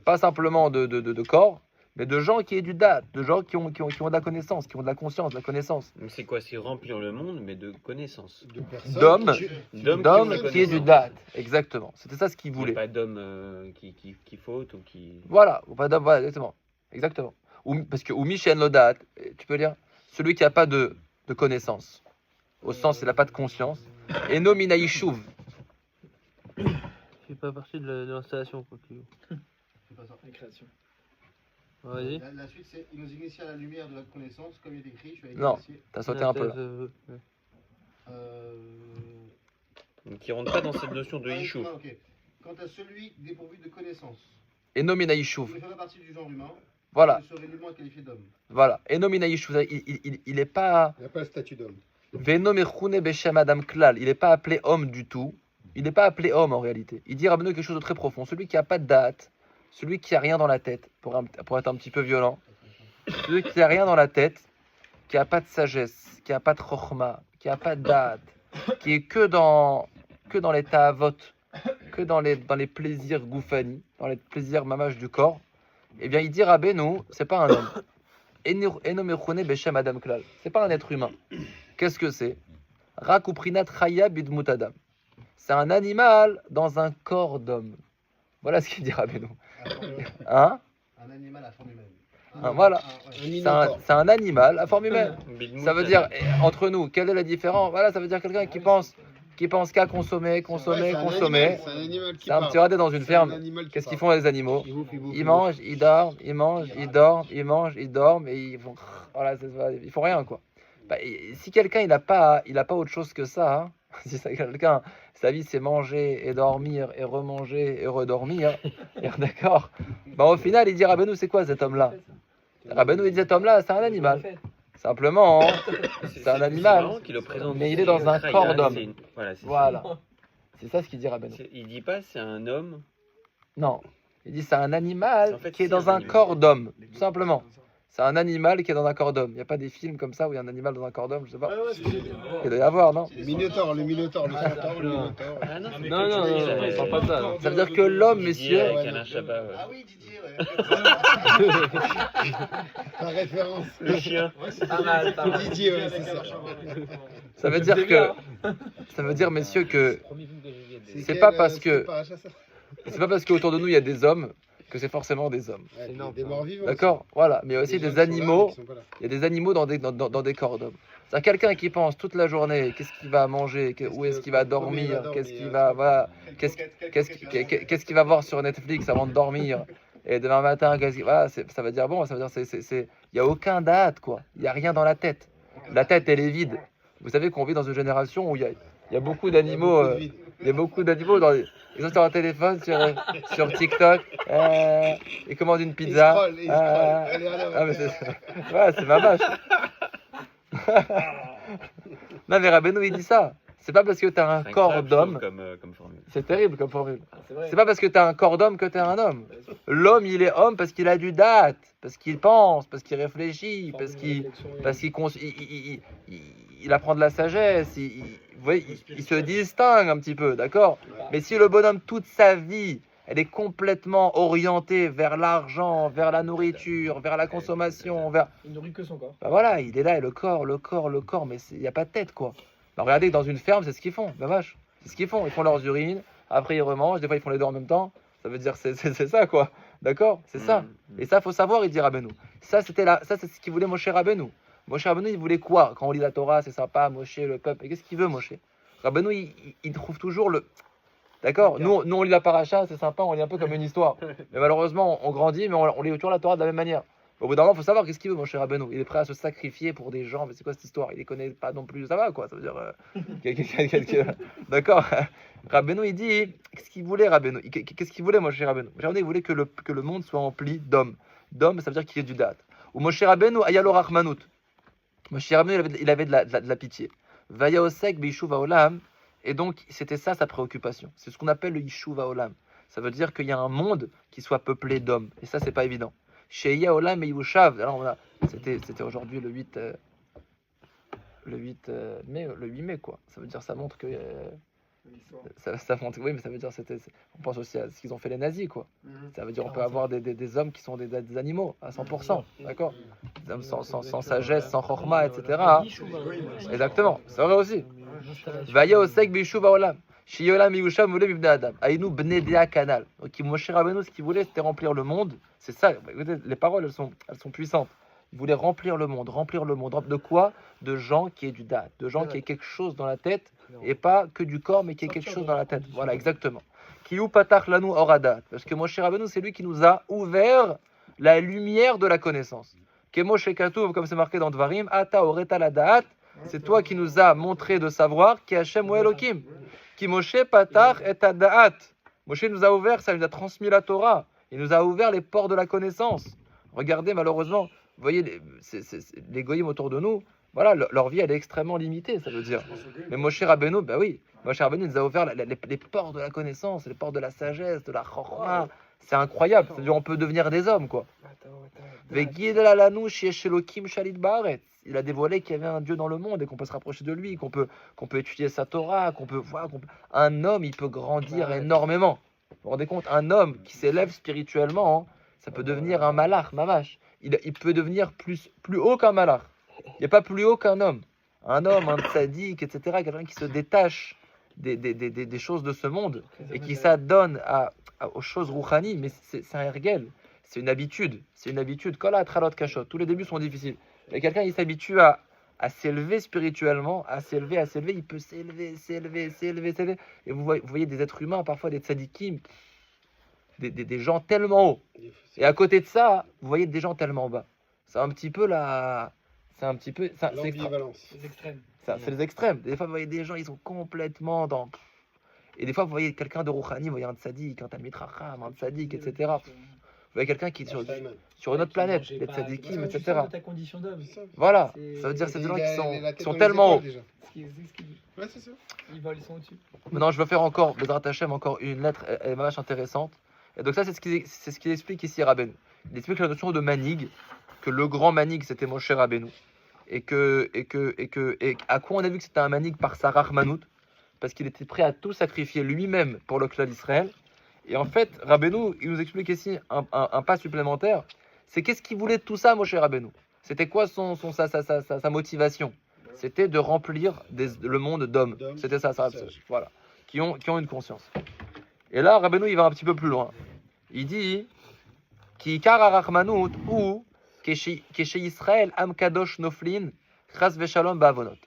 pas simplement de corps, mais de gens qui aient du date, de gens qui ont de la connaissance, qui ont de la conscience, de la connaissance. Donc c'est quoi? C'est remplir le monde, mais de connaissances. De personnes. D'hommes, D'hommes d'hommes ont la qui aient du connaissance. date. Exactement. C'était ça ce qu'il Il y a voulait. pas d'hommes qui fautent ou qui. Voilà, ou pas d'homme, voilà, exactement. Exactement. Parce que ou Michel Lodat, tu peux lire, celui qui n'a pas de connaissance, au sens il n'a pas de conscience, et nomina Yishuv. Je fais pas partie de l'installation, quoi. C'est pas ça. La création. Vas-y. La suite, c'est il nous initie à la lumière de la connaissance, comme il est écrit. Je suis Non. initié. T'as sauté un peu là. Donc qui rentrent pas dans cette notion de Ah, Yishuv. non, ok. Quant à celui dépourvu de connaissance, Et nomina il Yishuv. ne fait pas partie du genre humain, Voilà, il serait nullement qualifié d'homme. voilà. Et nomina Yishuv, il est pas. Il n'y a pas le statut d'homme. Venomechune Beshem Adam Klal, il n'est pas appelé homme du tout. Il n'est pas appelé homme en réalité. Il dit Rabbeinu quelque chose de très profond. Celui qui n'a pas de date, celui qui a rien dans la tête, pour être un petit peu violent, celui qui a rien dans la tête, qui n'a pas de sagesse, qui n'a pas de chokhma, qui n'a pas de date, qui est que dans les ta'avot, que dans les plaisirs goufani, dans les plaisirs mamash du corps, eh bien il dit Rabbeinu, c'est pas un homme. Eno mechune beshem adam klal. C'est pas un être humain. Qu'est-ce que c'est? Rakuprinat chaya bidmut adam. C'est un animal dans un corps d'homme. Voilà ce qu'il dit Rabbeinu. Hein? Un animal à forme humaine. Voilà. Ouais. C'est un animal à forme humaine. Bidmout, Ça veut dire, entre nous, quelle est la différence? Voilà, ça veut dire quelqu'un qui pense qu'à consommer. C'est un animal qui C'est un parle. petit radé dans une C'est un ferme. animal qui Qu'est-ce qu'ils parle. font les animaux? Il bouffe, Ils mangent, ils dorment, ils mangent, ils dorment, ils mangent, ils dorment et ils font voilà, ils font rien quoi. Bah, si quelqu'un il a pas autre chose que ça, hein, si quelqu'un sa vie c'est manger et dormir et remanger et redormir, et d'accord. Bah au final il dit Rabbeinu c'est quoi cet homme-là? Rabbeinu il dit cet homme-là c'est un animal. Simplement, hein, c'est un animal. marrant qu'il le présente. Mais il est dans un Chaya, corps d'homme. c'est une- Voilà, c'est ça. Voilà. C'est ça ce qu'il dit Rabbeinu. Il dit pas c'est un homme. Non. Il dit c'est un animal En fait, qui est c'est dans un un animal. corps d'homme, tout simplement. C'est un animal qui est dans un corps d'homme. Il n'y a pas des films comme ça où il y a un animal dans un corps d'homme, je sais pas. Il doit y avoir, non? Le Minotaure, le Minotaure, le Centaure, le Minotaure. Ah non, Non, non, on parle pas de ça. Ça veut dire que l'homme, Didier messieurs, avec Ouais, Alain Chabat. Ah oui, Didier, ouais. Ta référence. Le chien. Pas mal, pas mal. Didier, ouais, c'est ça. ça veut dire que, ça veut dire, messieurs, que Premier film que j'ai vu. C'est quel, pas parce que- c'est Paracha, ça c'est pas parce qu'autour de nous il y a des hommes que c'est forcément des hommes. Ouais, puis énorme, des ça. morts vivants. D'accord? Voilà. Mais il y a aussi Des gens des qui sont là, mais animaux. qui sont pas là. Il y a des animaux dans des corps d'hommes. C'est-à-dire quelqu'un qui pense toute la journée, qu'est-ce qu'il va manger, où est-ce qu'il va dormir, qu'est-ce qu'il va, voilà, qu'est-ce qu'il va voir sur Netflix avant de dormir. Et demain matin, voilà, ça veut dire bon, ça veut dire il y a aucun date quoi. Il y a rien dans la tête. La tête elle est vide. Vous savez qu'on vit dans une génération où il y a beaucoup d'animaux. Il y a beaucoup d'animaux ils sont sur un téléphone, sur TikTok. Ils commandent une pizza. Il scroll. Allez, Ah mais c'est ma vache. Non mais Rabbeinu il dit ça. C'est pas parce que t'as un C'est corps incroyable, je trouve, d'homme. comme formule. C'est terrible comme formule. C'est vrai. C'est pas parce que t'as un corps d'homme que t'es un homme. L'homme il est homme parce qu'il a du date, parce qu'il pense, parce qu'il réfléchit, parce qu'il apprend de la sagesse. Vous voyez, il se distingue un petit peu, d'accord? Mais si le bonhomme toute sa vie elle est complètement orientée vers l'argent, vers la nourriture, vers la consommation, vers Il nourrit que son corps. bah voilà, il est là, et le corps, mais il n'y a pas de tête, quoi. Bah regardez, dans une ferme, c'est ce qu'ils font, bah vache. C'est ce qu'ils font, ils font leurs urines, après ils remangent, des fois ils font les deux en même temps. Ça veut dire, c'est ça, quoi. D'accord? C'est ça. Et ça, faut savoir, il dit Rabbeinu. Ça, c'est ce qu'il voulait Moshe Rabbeinu. Moshe Rabbeinu, il voulait quoi? Quand on lit la Torah, c'est sympa, Moshe, le peuple. Et qu'est-ce qu'il veut, Moshe? Rabbeinu, il trouve toujours le... D'accord? Nous, on lit la paracha, c'est sympa, on lit un peu comme une histoire. Mais malheureusement, on grandit, mais on lit toujours la Torah de la même manière. Au bout d'un moment, il faut savoir qu'est-ce qu'il veut, mon cher Rabbeinu. Il est prêt à se sacrifier pour des gens, mais c'est quoi cette histoire? Il les connaît pas non plus, ça va quoi? Ça veut dire. D'accord? Rabbeinu, il dit, qu'est-ce qu'il voulait, Rabbeinu? Qu'est-ce qu'il voulait, mon cher Rabbeinu? Rabbeinu, il voulait que le monde soit rempli d'hommes. D'hommes, ça veut dire qu'il y ait du date. Ou mon cher Rabbeinu, ayalo rachmanut. Mon cher Rabbeinu, il avait de la pitié. Vaya osek beishuv haolam. Et donc, c'était ça sa préoccupation. C'est ce qu'on appelle le Yishuv haolam. Ça veut dire qu'il y a un monde qui soit peuplé d'hommes. Et ça, c'est pas évident. Sheia Olam et Yushav. Alors, c'était aujourd'hui le 8 mai, le 8 mai, quoi. Ça veut dire, ça montre que. Ça montre, oui, mais ça veut dire, on pense aussi à ce qu'ils ont fait les nazis, quoi. Ça veut dire, on peut avoir des hommes qui sont des animaux, à 100%, d'accord? Des hommes sans sagesse, sans chorma, etc. Exactement, c'est vrai aussi. Vaya osek bishuv haolam. Shiolam Yushav voulait vivre Adam. Aïnou Bnedea Canal. Donc, Moshe Rabbeinu, ce qu'il voulait, c'était remplir le monde. C'est ça, écoutez, les paroles, elles sont puissantes. Il voulait remplir le monde. De quoi? De gens qui aient du date, de gens qui aient quelque chose dans la tête, et pas que du corps, mais qui aient quelque chose dans la tête. Voilà, exactement. Kiyu patach lanu oradat. Parce que Moshe Rabbeinu, c'est lui qui nous a ouvert la lumière de la connaissance. Kemoshe Katuv, comme c'est marqué dans Dvarim, Ata oreta la da'at. C'est toi qui nous as montré de savoir qui Hashem ou Elohim. Qui Moshe patach et ada'at. Moshe nous a ouvert, ça nous a transmis la Torah. Il nous a ouvert les ports de la connaissance. Regardez, malheureusement, vous voyez les goyim autour de nous, voilà, leur vie, elle est extrêmement limitée, ça veut dire. Mais Moshe Rabbeinu, bah oui, Moshe Rabbeinu nous a ouvert les ports de la connaissance, les ports de la sagesse, de la chorma. C'est incroyable, c'est-à-dire on peut devenir des hommes, quoi. Il a dévoilé qu'il y avait un Dieu dans le monde et qu'on peut se rapprocher de lui, qu'on peut étudier sa Torah, un homme, il peut grandir énormément. Vous vous rendez compte, un homme qui s'élève spirituellement, hein, ça peut devenir un malach, mamash. Il peut devenir plus haut qu'un malach. Il n'y a pas plus haut qu'un homme. Un homme, un tzaddik, etc. Quelqu'un qui se détache des choses de ce monde et qui s'adonne aux choses rouhani, mais c'est un ergel, c'est une habitude. Kola tralot kashot. Tous les débuts sont difficiles. Mais quelqu'un, il s'habitue à s'élever spirituellement, à s'élever, il peut s'élever. Et vous voyez des êtres humains, parfois des tzadikim, des gens tellement hauts. Et à côté de ça, vous voyez des gens tellement bas. C'est un petit peu l'ambivalence. Les extrêmes. C'est les extrêmes. Des fois, vous voyez des gens, ils sont complètement dans. Et des fois, vous voyez quelqu'un de rouhani, vous voyez un tzaddik, un talmid racham, un tzaddik, etc. Vous voyez quelqu'un qui est sur une autre planète, les tzaddikim, etc. Ta condition d'homme. Voilà, ça veut dire que c'est des gens qui sont tellement hauts. Ouais, c'est ça. Ils sont au-dessus. Maintenant, je veux faire encore, Bezrat Hashem, encore une lettre, elle est vachement intéressante. Et donc ça, c'est ce qu'il explique ici Rabbeinu. Il explique la notion de manig, que le grand manig, c'était Moshe Rabbeinu. Et à quoi on a vu que c'était un manig par sa rachmanout, parce qu'il était prêt à tout sacrifier lui-même pour le clan d'Israël. Et en fait, Rabbeinu, il nous explique ici un pas supplémentaire. C'est qu'est-ce qu'il voulait de tout ça, Moshe Rabbeinu? C'était quoi sa motivation? C'était de remplir le monde d'hommes. C'était ça, voilà. Qui ont une conscience. Et là, Rabbeinu, il va un petit peu plus loin. Il dit Ki ikar harachmanut ou keshe Israël am kadosh noflin chas veshalom ba'avonot.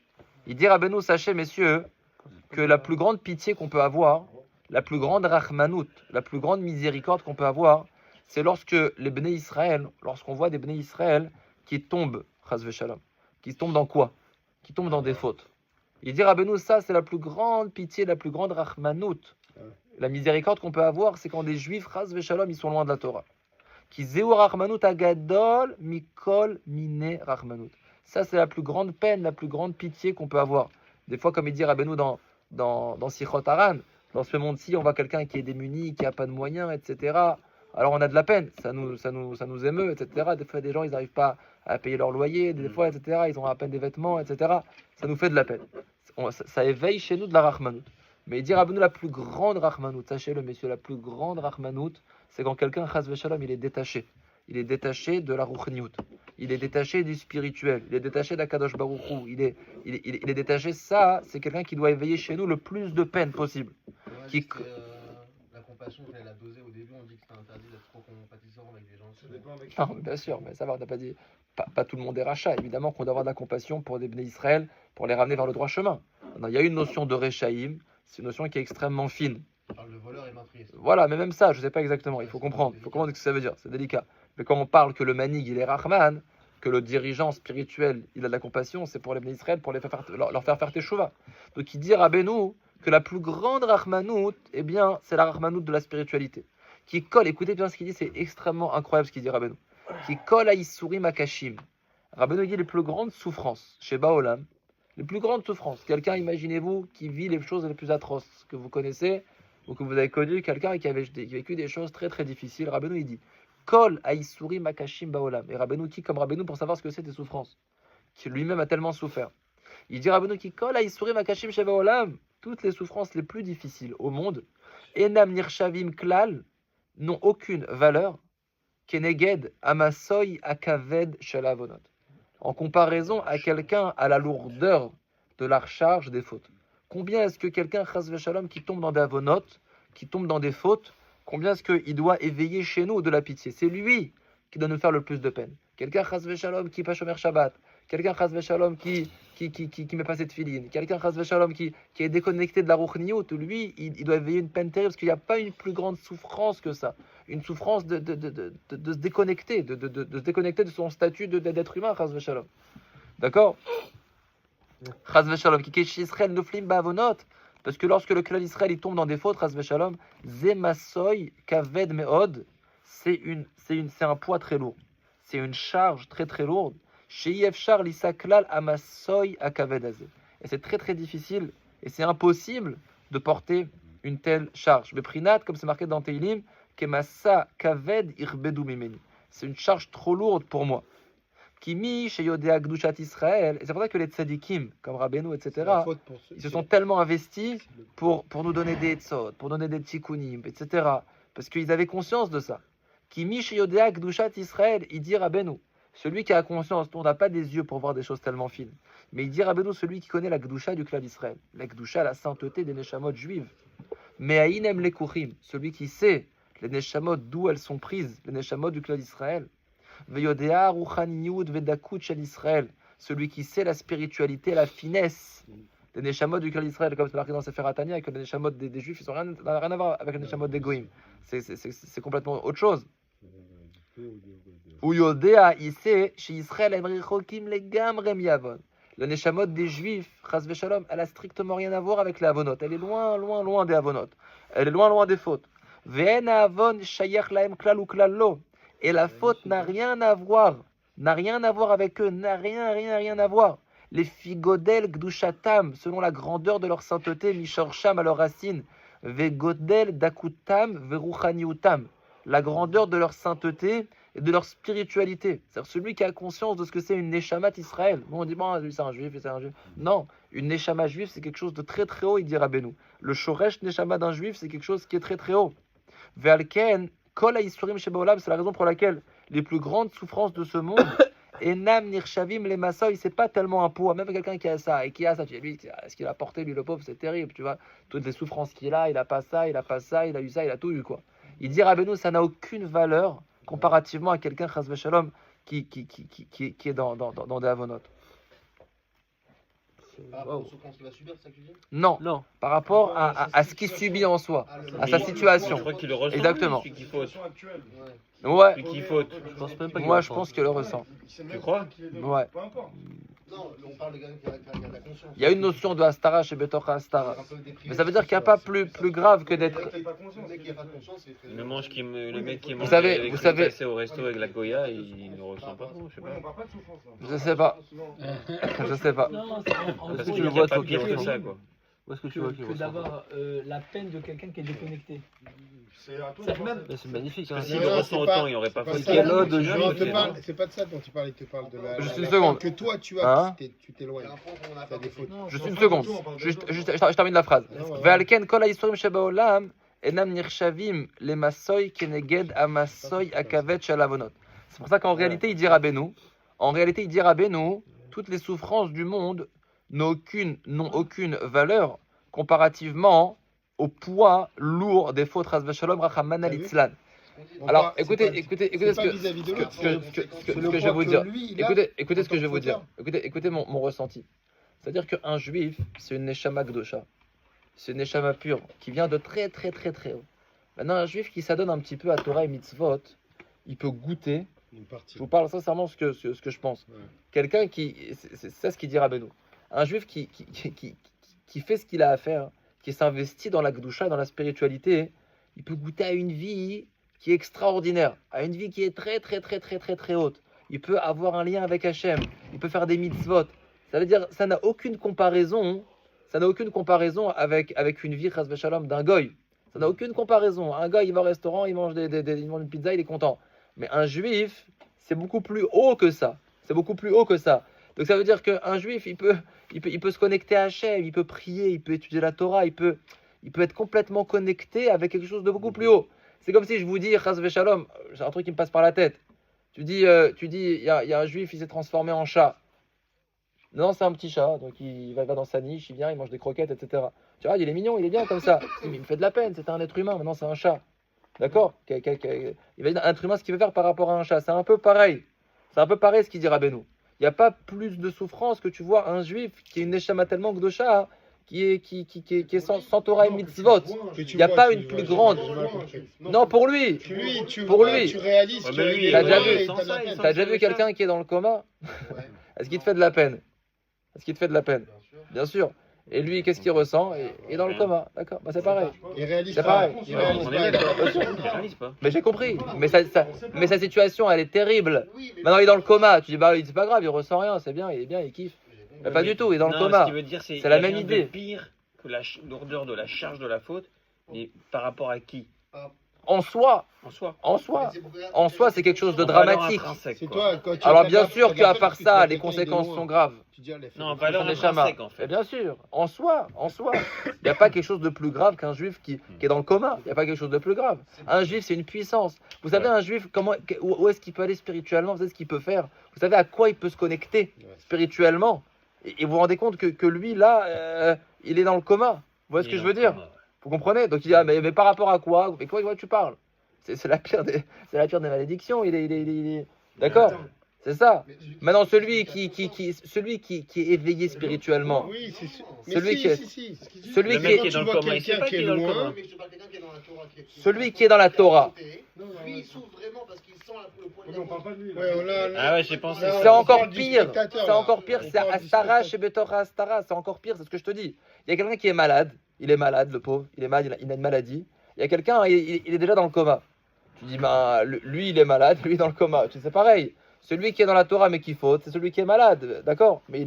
Il dit Rabbeinu, sachez, messieurs, que la plus grande pitié qu'on peut avoir, la plus grande rachmanout, la plus grande miséricorde qu'on peut avoir, c'est lorsque les Bnei Israël, lorsqu'on voit des Bnei Israël qui tombent, chas veshalom, qui tombent dans quoi? Qui tombent dans des fautes. Il dit Rabbeinu, ça c'est la plus grande pitié, la plus grande rachmanout. La miséricorde qu'on peut avoir, c'est quand des juifs, chas veshalom, ils sont loin de la Torah. Qui zeu rachmanout agadol mikol mine rachmanout. Ça c'est la plus grande peine, la plus grande pitié qu'on peut avoir. Des fois, comme il dit Rabbeinu dans Sichot Haran, dans ce monde-ci, on voit quelqu'un qui est démuni, qui n'a pas de moyens, etc. Alors on a de la peine, ça nous émeut, etc. Des fois, des gens, ils n'arrivent pas à payer leur loyer, des fois, etc. Ils ont à peine des vêtements, etc. Ça nous fait de la peine. Ça éveille chez nous de la rachmanout. Mais il dit Rabbeinu, la plus grande rachmanout, sachez-le, messieurs, la plus grande rachmanout, c'est quand quelqu'un, chas veshalom, il est détaché. Il est détaché de la rouchniout. Il est détaché du spirituel. Il est détaché d'Akadosh Baruch Hu. Il est détaché. Ça, c'est quelqu'un qui doit éveiller chez nous le plus de peine possible. Ouais, la compassion, il fallait la doser au début. On dit que c'était interdit d'être trop compatissant avec des gens. Non, bien sûr, mais ça va, on n'a pas dit. Pas tout le monde est rachat. Évidemment qu'on doit avoir de la compassion pour des Bnei Israël, pour les ramener vers le droit chemin. Non, il y a une notion de Rechaïm. C'est une notion qui est extrêmement fine. parle de voleur et meurtrier. Voilà, mais même ça, je sais pas exactement. Il faut comprendre. Il faut comprendre ce que ça veut dire. C'est délicat. Mais quand on parle que le manig, il est Rahman, que le dirigeant spirituel, il a de la compassion, c'est pour les bénis Israël, pour leur faire faire teshuva. Donc il dit Rabbeinu que la plus grande Rahmanout, eh bien, c'est la Rahmanout de la spiritualité. Qui colle, écoutez bien ce qu'il dit, c'est extrêmement incroyable ce qu'il dit Rabbeinu. Qui colle à Isurim Akashim. Rabbeinu dit les plus grandes souffrances chez Baolam, les plus grandes souffrances. Quelqu'un, imaginez-vous, qui vit les choses les plus atroces que vous connaissez ou que vous avez connu, quelqu'un qui avait vécu des choses très très difficiles. Rabbeinu il dit Kol Aïsouri Makashim Baolam. Et Rabbeinu qui comme Rabbeinu pour savoir ce que c'est des souffrances, qui lui-même a tellement souffert. Il dit Rabbeinu qui Kol Aïsouri Makashim Chez Baolam, toutes les souffrances les plus difficiles au monde, Enam Nirshavim Klal, n'ont aucune valeur, Keneged Amasoy Akaved Shalavonot. En comparaison à quelqu'un à la lourdeur de la charge des fautes. Combien est-ce que quelqu'un, chas v'shalom, qui tombe dans des avonotes, qui tombe dans des fautes, combien est-ce qu'il doit éveiller chez nous de la pitié? C'est lui qui doit nous faire le plus de peine. Quelqu'un, chas v'shalom, qui passe Shomer Shabbat, quelqu'un, chas v'shalom, qui met pas cette filine, quelqu'un, chas v'shalom, qui est déconnecté de la ruchniout, lui, il doit éveiller une peine terrible, parce qu'il n'y a pas une plus grande souffrance que ça. Une souffrance de se déconnecter, de se déconnecter de son statut d'être humain, chas v'shalom. D'accord? Chas v'shalom, qui kesh Israël noflim ba'avonot, parce que lorsque le clan d'Israël il tombe dans des fautes, chas v'shalom, zemasoy kaved meod, c'est un poids très lourd, c'est une charge très très lourde. Sheiyefshar lisaklal amasoy akaved azeh, et c'est très très difficile et c'est impossible de porter une telle charge. Mais prinat, comme c'est marqué dans Teilim, kemasa kaved irbedu mimeni, c'est une charge trop lourde pour moi. Kimi sheyodea gdushat Israël, et c'est pour ça que les tzadikim, comme Rabbeinu, etc., ils se sont tellement investis pour nous donner des etzot, pour donner des tikkunim, etc., parce qu'ils avaient conscience de ça. Kimi sheyodea gdushat Israël, il dit Rabbeinu, celui qui a conscience, on n'a pas des yeux pour voir des choses tellement fines, mais il dit Rabbeinu, celui qui connaît la gdusha du clan d'Israël, la gdusha, la sainteté des neshamot juives, mais aïnem lekurim, celui qui sait les neshamot d'où elles sont prises, les neshamot du clan d'Israël, Veyodea ruchaniyut vedakut shel Israël, celui qui sait la spiritualité, la finesse des neshamot du clan d'Israël, comme c'est marqué dans Sefer Hatanya, que les neshamot des juifs, ils n'ont rien à voir avec les neshamot des goïms. C'est complètement autre chose. Uyodea, il sait, chez Israël, emrichokim legamre miyavon. Le neshamot des juifs, chas v'shalom, elle a strictement rien à voir avec les avonot. Elle est loin, loin, loin des avonot. Elle est loin, loin des fautes. Ve'en avon shayach lahem klal u klal lo. Et la faute n'a rien à voir avec eux, n'a rien à voir. Les figodel gdushatam, selon la grandeur de leur sainteté, mishorsham à leur racine, vegodel dakutam veruchaniutam, la grandeur de leur sainteté et de leur spiritualité. C'est-à-dire celui qui a conscience de ce que c'est une neshamat Israël. Bon, on dit, bon, lui c'est un juif, c'est un juif. Non, une neshama juive, c'est quelque chose de très très haut, il dit Rabbeinu. Le shoresh neshama d'un juif, c'est quelque chose qui est très très haut. Ve'alken, Kol ha'isurim shebaolam, c'est la raison pour laquelle les plus grandes souffrances de ce monde, enam nirshavim les masoy, c'est pas tellement un poids. Même quelqu'un qui a ça et qui a ça, tu dis, lui, est-ce qu'il a porté, lui le pauvre, c'est terrible, tu vois. Toutes les souffrances qu'il a, il a pas ça, il a pas ça, il a eu ça, il a tout eu, quoi. Il dit Rabbeinu, ça n'a aucune valeur comparativement à quelqu'un, chas v'shalom, qui est dans des avonot. Par rapport aux souffrances qu'il va subir, c'est ça que tu dis? Non, Non. par rapport à ce qu'il subit en soi, à sa Je situation. crois qu'il le ressent. Exactement. Celui qui faute. Ouais, Celui qui faute. Je pense même pas qu'il moi le je ressent. pense qu'il le ressent. Tu crois? Ouais. Non, on parle de quelqu'un qui a de la conscience. Il y a une notion de Hastara chez Betocha Hastara. Un peu déprimé, Mais ça veut dire qu'il n'y a pas plus grave que d'être. Dès qu'il n'y a pas de conscience, il fait- Le mec qui mange savez- avec vous le savez- passé au resto avec la Goya, il ne ressent pas trop, je sais pas. Je sais pas. Je sais pas. Non, c'est en Parce que gros, tu il le y a vois, pas toi, pire pire que ça, quoi. Où est-ce que tu vois qu'il que ressent? d'avoir la peine de quelqu'un qui est déconnecté. C'est à toi C'est même. C'est magnifique. Parce que Hein. s'il le Non, ressent c'est autant, pas- il n'aurait pas c'est fait pas Quel ça. ode de Non, juif, c'est pas de ça dont il parle de la. Juste la une seconde. peine que toi tu Hein as, tu t'éloignes. Il y a un point qu'on a T'as des fautes. Juste une seconde. Juste, je termine la phrase. Non, ouais, ouais. Ve'alken kol ha'isurim shebaolam enam nirshavim les masoy keneged amasoy akavet shel avonot. C'est pour ça qu'en réalité il dit Rabbeinu, toutes les souffrances du monde n'ont aucune valeur comparativement au poids lourd des fautes chas v'shalom rachaman T'as vu? alitzlan. On Alors parle- c'est écoutez pas- ce c'est pas vis-à-vis de que l'autre, c'est je le vais poids vous que dire. lui, il a Écoutez en ce que tant je vais vous dire. fauteur. Écoutez mon ressenti. C'est-à-dire qu'un juif, c'est une neshama gdosha. c'est une neshama pure qui vient de très très très très haut. Maintenant, un juif qui s'adonne un petit peu à Torah et mitzvot, il peut goûter. Une partie. Je vous parle sincèrement ce que je pense. Ouais. Quelqu'un qui, c'est ce qu'il dit Rabbeinu. Un juif qui fait ce qu'il a à faire, qui s'investit dans la Gdusha, dans la spiritualité, il peut goûter à une vie qui est extraordinaire, à une vie qui est très très très très très très haute. Il peut avoir un lien avec Hachem, il peut faire des mitzvot. Ça veut dire, ça n'a aucune comparaison, avec une vie, chas v'shalom, d'un goy. Ça n'a aucune comparaison. Un gars, il va au restaurant, il mange il mange une pizza, il est content. Mais un juif, c'est beaucoup plus haut que ça. C'est beaucoup plus haut que ça. Donc ça veut dire qu'un juif, il peut se connecter à Hachem, il peut prier, il peut étudier la Torah, il peut être complètement connecté avec quelque chose de beaucoup plus haut. C'est comme si je vous dis, chas v'shalom, c'est un truc qui me passe par la tête. Tu dis, il y a un juif, il s'est transformé en chat. Non, c'est un petit chat, donc il va dans sa niche, il vient, il mange des croquettes, etc. Tu vois, il est mignon, il est bien comme ça. Mais il me fait de la peine, c'était un être humain, maintenant c'est un chat. D'accord? Il va dire un être humain ce qu'il veut faire par rapport à un chat. C'est un peu pareil. C'est un peu pareil ce qu'il dit Rabbeinu. Il n'y a pas plus de souffrance que tu vois un juif qui est une neshama tellement gdosha, hein, qui est sans Torah et mitzvot. Il n'y a pas une plus grande. Non, pour lui. Pour lui. Tu réalises Ouais, que mais lui, T'as il déjà est- vu- t'as de la peine. T'as déjà vu quelqu'un qui est dans le coma? Ouais, Est-ce qu'il te fait de la peine? Est-ce qu'il te fait de la peine? bien sûr. Bien sûr. Et lui, qu'est-ce qu'il ressent? Il est dans le coma. D'accord, bah, c'est pareil. Il réalise C'est pas. pareil. Il réalise On pas. est d'accord. Il réalise pas. Mais j'ai compris. Mais sa situation, elle est terrible. Oui, mais Maintenant, il est dans le coma. Tu dis, bah, c'est pas grave, il ressent rien, c'est bien, il est bien, il kiffe. Mais pas du tout, il est dans le Non, coma. Ce qui veut dire, C'est la il y a même rien de idée. pire que la lourdeur de la charge de la faute, mais par rapport à qui? En soi, En soi. en soi, c'est quelque chose de En valeur dramatique. intrinsèque, C'est quoi. toi, quand tu Alors, as bien de la- sûr t'as de qu'à la part peine, tu ça, vois les quelqu'un, il est conséquences loin. sont graves. Tu dis, elle a fait Non, en des- valeur des chamas. intrinsèque, en Et fait. bien sûr, en soi, il n'y a pas quelque chose de plus grave qu'un juif qui est dans le coma. Il n'y a pas quelque chose de plus grave. Un juif, c'est une puissance. Vous savez, un juif, où est-ce qu'il peut aller spirituellement? Vous savez ce qu'il peut faire? Vous savez à quoi il peut se connecter spirituellement? Et vous vous rendez compte que lui, là, il est dans le coma. Vous voyez ce que je veux dire? Vous comprenez? Donc il dit, ah, mais par rapport à quoi? Mais quoi tu parles? C'est la pire des malédictions. Il est... D'accord? C'est ça. Maintenant, celui qui est éveillé spirituellement, Oui, c'est sûr. Celui Mais qui est- si. celui Le qui mec est, qui est dans le tu vois coma, il sait quelqu'un pas qui qu'il est est dans le loin, coma. mais je te parle de quelqu'un qui est dans la Torah. celui qui est dans la Torah, Lui, il souffre vraiment parce qu'il sent le poids de Mais on parle pas de lui. là. Ouais, là, Ah ouais, j'ai pensé. là, c'est on encore parle du pire. spectateur, C'est là. encore pire. On C'est parle du Astara spectateur. chez Betora Astara. C'est encore pire. C'est ce que je te dis. Il y a quelqu'un qui est malade. Il est malade, le pauvre. Il est malade. Il a une maladie. Il y a quelqu'un. Il est déjà dans le coma. Tu dis, ben, lui, il est malade. Lui, dans le coma. Tu sais, c'est pareil. Celui qui est dans la Torah mais qui faute, c'est celui qui est malade, d'accord? Mais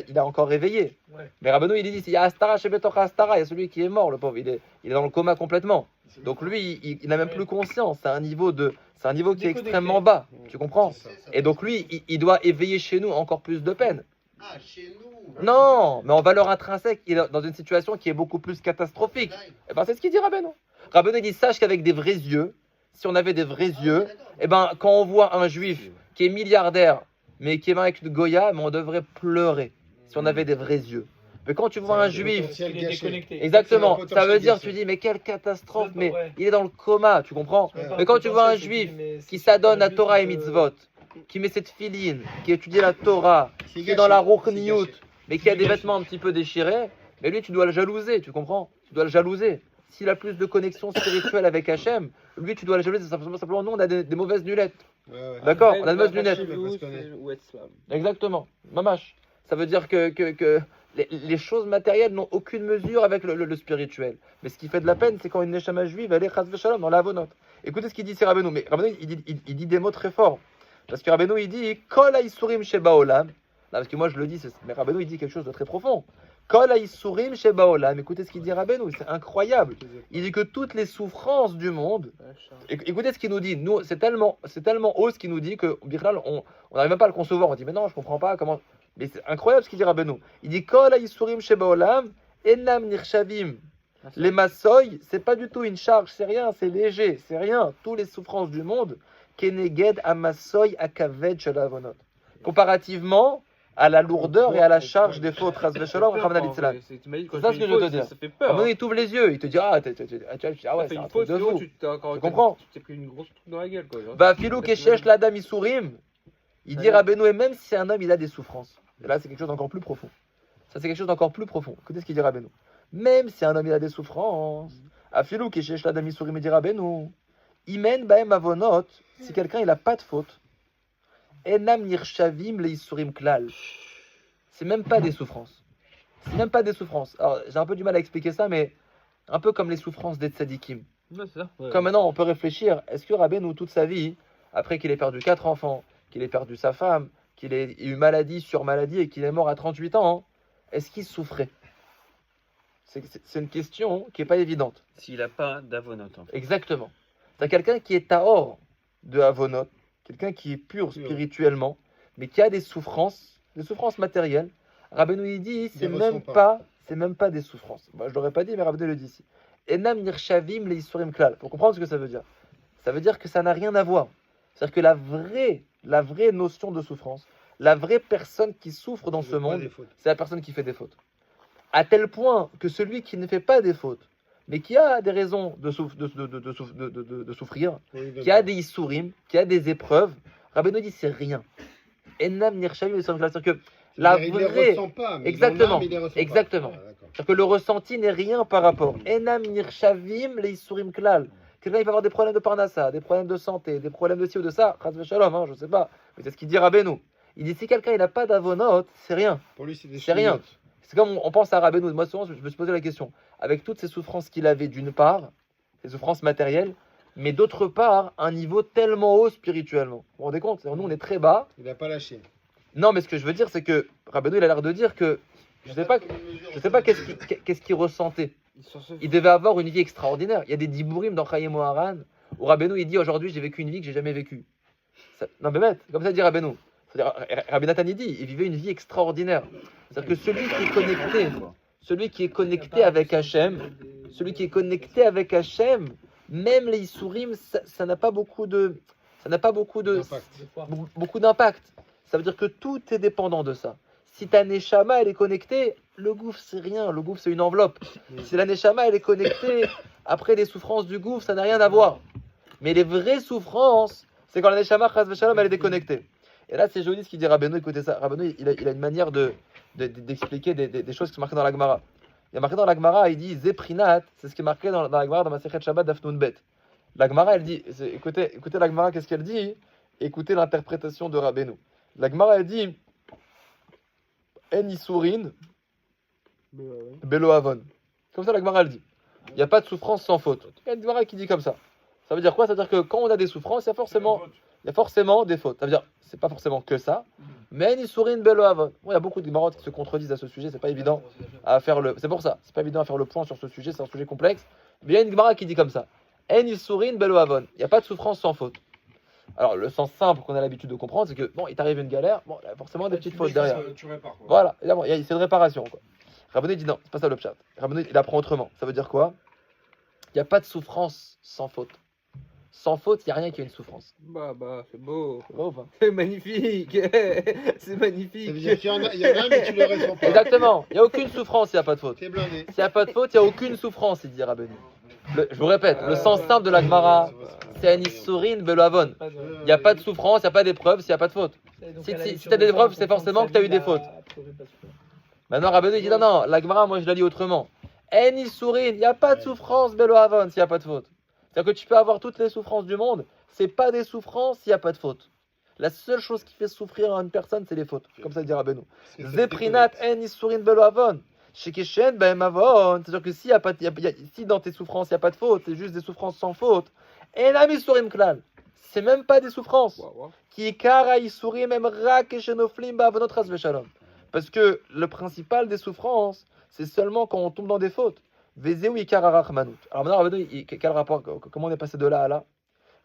il a encore réveillé. Ouais. Mais Rabbeinu, il dit, il y a Astara chez Betora Astara, il y a celui qui est mort, le pauvre, il est dans le coma complètement. Donc lui, il n'a même plus conscience, c'est un niveau qui est Déconnecté. extrêmement bas, tu comprends? C'est ça. Et donc lui, il doit éveiller chez nous encore plus de peine. Ah, chez nous. Non, mais en valeur intrinsèque, il est dans une situation qui est beaucoup plus catastrophique. Et ben c'est ce qu'il dit Rabbeinu. Rabbeinu dit, sache qu'avec des vrais yeux, si on avait des vrais yeux, et ben quand on voit un juif qui est milliardaire, mais qui est avec une Goya, mais on devrait pleurer si on avait des vrais yeux. Mais quand tu vois un juif, Il est déconnecté. exactement, C'est un ça veut dire, potentiel tu dis, mais quelle catastrophe, Ouais. mais il est dans le coma, tu comprends? Ouais. Mais quand tu vois un Potentiel, juif je dis, mais qui c'est s'adonne pas à le Torah et but, mitzvot, qui met cette filine, qui étudie la Torah, C'est qui est dans la gâché, c'est Ruchniyut, gâché. mais qui a des vêtements un petit peu déchirés, mais lui, tu dois le jalouser, tu comprends? Tu dois le jalouser. S'il a plus de connexion spirituelle avec Hachem, lui, tu dois le jalouser. Simplement, nous, on a des mauvaises lunettes. Ouais, ouais. D'accord? On a de mauvaises lunettes. Exactement. Mamash. Ça veut dire que les choses matérielles n'ont aucune mesure avec le spirituel. Mais ce qui fait de la peine, c'est quand une neshama juive, elle est chas v'shalom dans la avonot. Écoutez ce qu'il dit, c'est Rabbeinu. Mais Rabbeinu, il dit des mots très forts. Parce que Rabbeinu, il dit Kol haïsurim sheba olam. Là, parce que moi, je le dis, mais Rabbeinu, il dit quelque chose de très profond. Kol haïsurim sheba olam. Écoutez ce qu'il dit Rabbeinu, c'est incroyable. Il dit que toutes les souffrances du monde. Écoutez ce qu'il nous dit. Nous, c'est tellement haut ce qu'il nous dit que Birlal, on n'arrive même pas à le concevoir. On dit, mais non, je comprends pas comment. Mais c'est incroyable ce qu'il dit Rabbeinu. Il dit Kol haïsurim sheba olam enam nirshavim. Les massoy, c'est pas du tout une charge, c'est rien, c'est léger, c'est rien. Toutes les souffrances du monde, keneged amassoy akaved shalavonot. Comparativement à la lourdeur et à la charge des fautes, ras v'shalom, Rachmana litzlan. C'est C'est ça ce que je veux te dire. Ça fait À un peur. moment donné, il t'ouvre les yeux, il te dit ah, ah ouais, c'est un truc de fou. Tu comprends? Tu t'es pris une grosse truc dans la gueule, quoi. Bah filou keshesh l'adam isurim. Il dit Rabbeinu, et même si un homme il a des souffrances, et là c'est quelque chose d'encore plus profond. Ça c'est quelque chose d'encore plus profond. Écoutez ce qu'il dit Rabbeinu. Même si un homme il a des souffrances, Afilou qui cherche la dami sourim et dit Rabbeinu, Imen baem avonot, si quelqu'un il a pas de faute, Enam nirshavim le isurim klal. C'est même pas des souffrances. C'est même pas des souffrances. Alors j'ai un peu du mal à expliquer ça, mais un peu comme les souffrances des tzadikim. Ouais, c'est ça. Ouais. Comme maintenant on peut réfléchir, est-ce que Rabbeinu toute sa vie, après qu'il ait perdu 4 enfants, qu'il ait perdu sa femme, qu'il ait eu maladie sur maladie et qu'il est mort à 38 ans, est-ce qu'il souffrait? C'est une question qui n'est pas évidente. S'il n'a pas d'avonote. En fait. Exactement. C'est quelqu'un qui est tahor de avonot, quelqu'un qui est pur spirituellement, mais qui a des souffrances matérielles. Rabbeinu il dit, c'est même pas des souffrances. Moi, je l'aurais pas dit, mais Rabbeinu le dit ici. Enam nirshavim le isurim klal. Faut comprendre ce que ça veut dire. Ça veut dire que ça n'a rien à voir. C'est-à-dire que la vraie notion de souffrance, la vraie personne qui souffre dans ce monde, c'est la personne qui fait des fautes. À tel point que celui qui ne fait pas des fautes, mais qui a des raisons de souffrir, qui a des issourim, qui a des épreuves, Rabbeinu dit c'est rien. Enam nirshavim, c'est-à-dire que la Il vraie... les ressent pas, mais Exactement, dans l'âme, il les ressent exactement. pas. Ah, d'accord. C'est-à-dire que le ressenti n'est rien par rapport. Enam nirshavim le isurim klal. Quelqu'un il peut avoir des problèmes de parnassa, des problèmes de santé, des problèmes de ci ou de ça, chas v'shalom, je sais pas. Mais c'est ce qu'il dit Rabbeinu. Il dit si quelqu'un il n'a pas d'avonot, c'est rien. Pour lui, c'est des C'est rien. chouillottes. C'est comme on pense à Rabbeinu. Moi souvent je me suis posé la question. Avec toutes ces souffrances qu'il avait d'une part, ces souffrances matérielles, mais d'autre part, un niveau tellement haut spirituellement. Vous vous rendez compte? Nous on est très bas. Il n'a pas lâché. Non mais ce que je veux dire c'est que Rabbeinu il a l'air de dire que je sais pas qu'est-ce qu'il ressentait. Il devait avoir une vie extraordinaire. Il y a des dibourim dans Chayim Moharan où Rabbeinu il dit aujourd'hui j'ai vécu une vie que j'ai jamais vécue. Non mais bête, comme ça dit Rabbeinu. Rabbi Nathan il dit il vivait une vie extraordinaire. C'est-à-dire que celui qui est connecté avec Hachem, même les Issourim, ça n'a pas beaucoup d'impact. Ça veut dire que tout est dépendant de ça. Si ta neshama elle est connectée, le gouffre c'est rien, le gouffre c'est une enveloppe. Si la neshama elle est connectée, après les souffrances du gouffre, ça n'a rien à voir. Mais les vraies souffrances, c'est quand la neshama chas v'shalom elle est déconnectée. Et là c'est joli ce qu'il dit Rabbeinu, écoutez ça. Rabbeinu il a une manière d'expliquer des choses qui sont marquées dans la Gemara. Il y a marqué dans la Gemara, il dit Zeprinat, c'est ce qui est marqué dans la Gemara dans Masechet Shabbat Daf Nun Bet. La Gemara elle dit, écoutez la Gemara qu'est-ce qu'elle dit? Écoutez l'interprétation de Rabbeinu. La Gemara elle dit En Isurin Belo Avon. Comme ça la Gemara elle dit. Il n'y a pas de souffrance sans faute. Il y a une Gemara qui dit comme ça. Ça veut dire quoi? Ça veut dire que quand on a des souffrances, il y a forcément des fautes. Ça veut dire, c'est pas forcément que ça. Mais En Isurin Belo Avon. Bon, il y a beaucoup de Gemarots qui se contredisent à ce sujet. C'est pas évident à faire c'est pour ça. C'est pas évident à faire le point sur ce sujet. C'est un sujet complexe. Mais il y a une Gemara qui dit comme ça. En Isurin Belo Avon. Il n'y a pas de souffrance sans faute. Alors, le sens simple qu'on a l'habitude de comprendre, c'est que, bon, il t'arrive une galère, bon, il y a forcément des petites fautes derrière. Voilà, évidemment, c'est une réparation, quoi. Rabbeinu dit non, c'est pas ça le pshat. Rabbeinu, il apprend autrement. Ça veut dire quoi? Il n'y a pas de souffrance sans faute. Sans faute, il n'y a rien qui a une souffrance. Bah, c'est beau. C'est beau ou pas? C'est magnifique. C'est Ça veut magnifique. dire qu'il y en a, mais tu le ressens pas. Exactement, il n'y a aucune souffrance s'il n'y a pas de faute. T'es blindé. S'il n'y a pas de faute, il n'y a aucune souffrance, il dit Rabbeinu. Je vous répète, le sens simple de la Gemara, c'est un Issourin Belo Avon. Il n'y a pas de souffrance, il n'y a pas d'épreuve s'il n'y a pas de faute. Si tu as des épreuves, c'est forcément que tu as eu des fautes. Maintenant, Rabbeinu dit non, la Gemara, moi je la lis autrement. En Issourin, il n'y a pas de souffrance Belo Avon s'il n'y a pas de faute. C'est-à-dire que tu peux avoir toutes les souffrances du monde, c'est pas des souffrances s'il n'y a pas de faute. La seule chose qui fait souffrir à une personne, c'est les fautes. Comme ça dit Rabbeinu. Zeprinat en Issourin Belo Avon. C'est-à-dire que si dans tes souffrances il n'y a pas de faute, c'est juste des souffrances sans faute. Et la Issourim klal, c'est même pas des souffrances. Qui kara Issourim même rak et shenoflim ba'avonot chas v'shalom. Parce que le principal des souffrances, c'est seulement quand on tombe dans des fautes. Vezeu ikara rachmanut. Alors maintenant, Rabbeinu, quel rapport? Comment on est passé de là à là?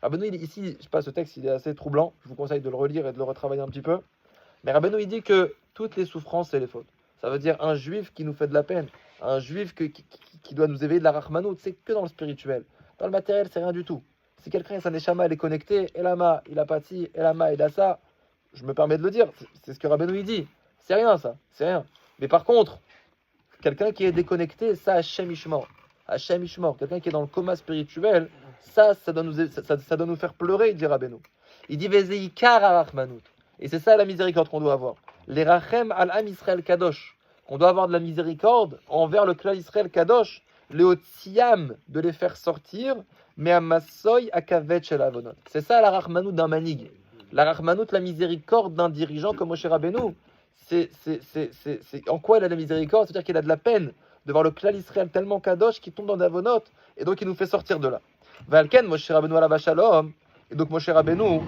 Rabbeinu, ici, je sais pas, ce texte il est assez troublant. Je vous conseille de le relire et de le retravailler un petit peu. Mais Rabbeinu, il dit que toutes les souffrances, c'est les fautes. Ça veut dire un juif qui nous fait de la peine, un juif qui doit nous éveiller de la rachmanout, c'est que dans le spirituel. Dans le matériel, c'est rien du tout. Si quelqu'un, sa neshama, elle est connectée, Elama, il a pas ci, Elama, il a ça, je me permets de le dire, c'est ce que Rabbeinu il dit. C'est rien ça, c'est rien. Mais par contre, quelqu'un qui est déconnecté, ça, Hachem Ishmor. Hachem Ishmor, quelqu'un qui est dans le coma spirituel, ça doit nous faire pleurer, il dit Rabbeinu. Il dit Vezeikar rachmanout. Et c'est ça la miséricorde qu'on doit avoir. Les rachem al-am Israël kadosh. qu'on doit avoir de la miséricorde envers le clan Israël Kadosh, Léotiam, de les faire sortir, mais à Massoy, à Kavet chez la Vonot. C'est ça la Rachmanout d'un manig. La Rachmanout, la miséricorde d'un dirigeant comme Moshe Rabbeinu. En quoi il a de la miséricorde? C'est-à-dire qu'il a de la peine de voir le clan Israël tellement Kadosh qui tombe dans Davonot, et donc il nous fait sortir de là. Valken, Moshe Rabbeinu ala Shalom, et donc Moshe Rabbeinu,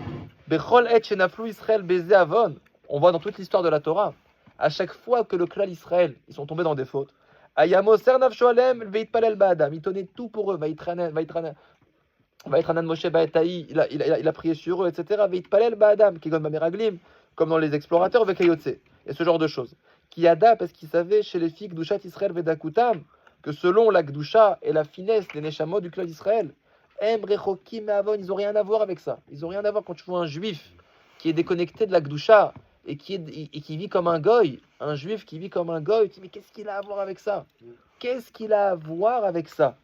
Bechol et Shenaflu Israël Bézé Avon, on voit dans toute l'histoire de la Torah, à chaque fois que le clan Israël, ils sont tombés dans des fautes, Ayamoser Nafsho Alem, Veitpalel Ba'adam, il tenait tout pour eux, Vaitranan Moshe Ba'etaï, il a prié sur eux, etc. Veitpalel Ba'adam, qui donne Bameraglim, comme dans les explorateurs, Vekayotse, et ce genre de choses. Kiada, parce qu'il savait chez les filles Gdushat Israël Vedakutam, que selon la Gdusha et la finesse des Neshamot du clan d'Israël, Rechokim et Avon, ils n'ont rien à voir avec ça. Ils n'ont rien à voir quand tu vois un juif qui est déconnecté de la Gdusha et qui vit comme un goy, un juif qui vit comme un goy, tu dis mais qu'est-ce qu'il a à voir avec ça? Qu'est-ce qu'il a à voir avec ça?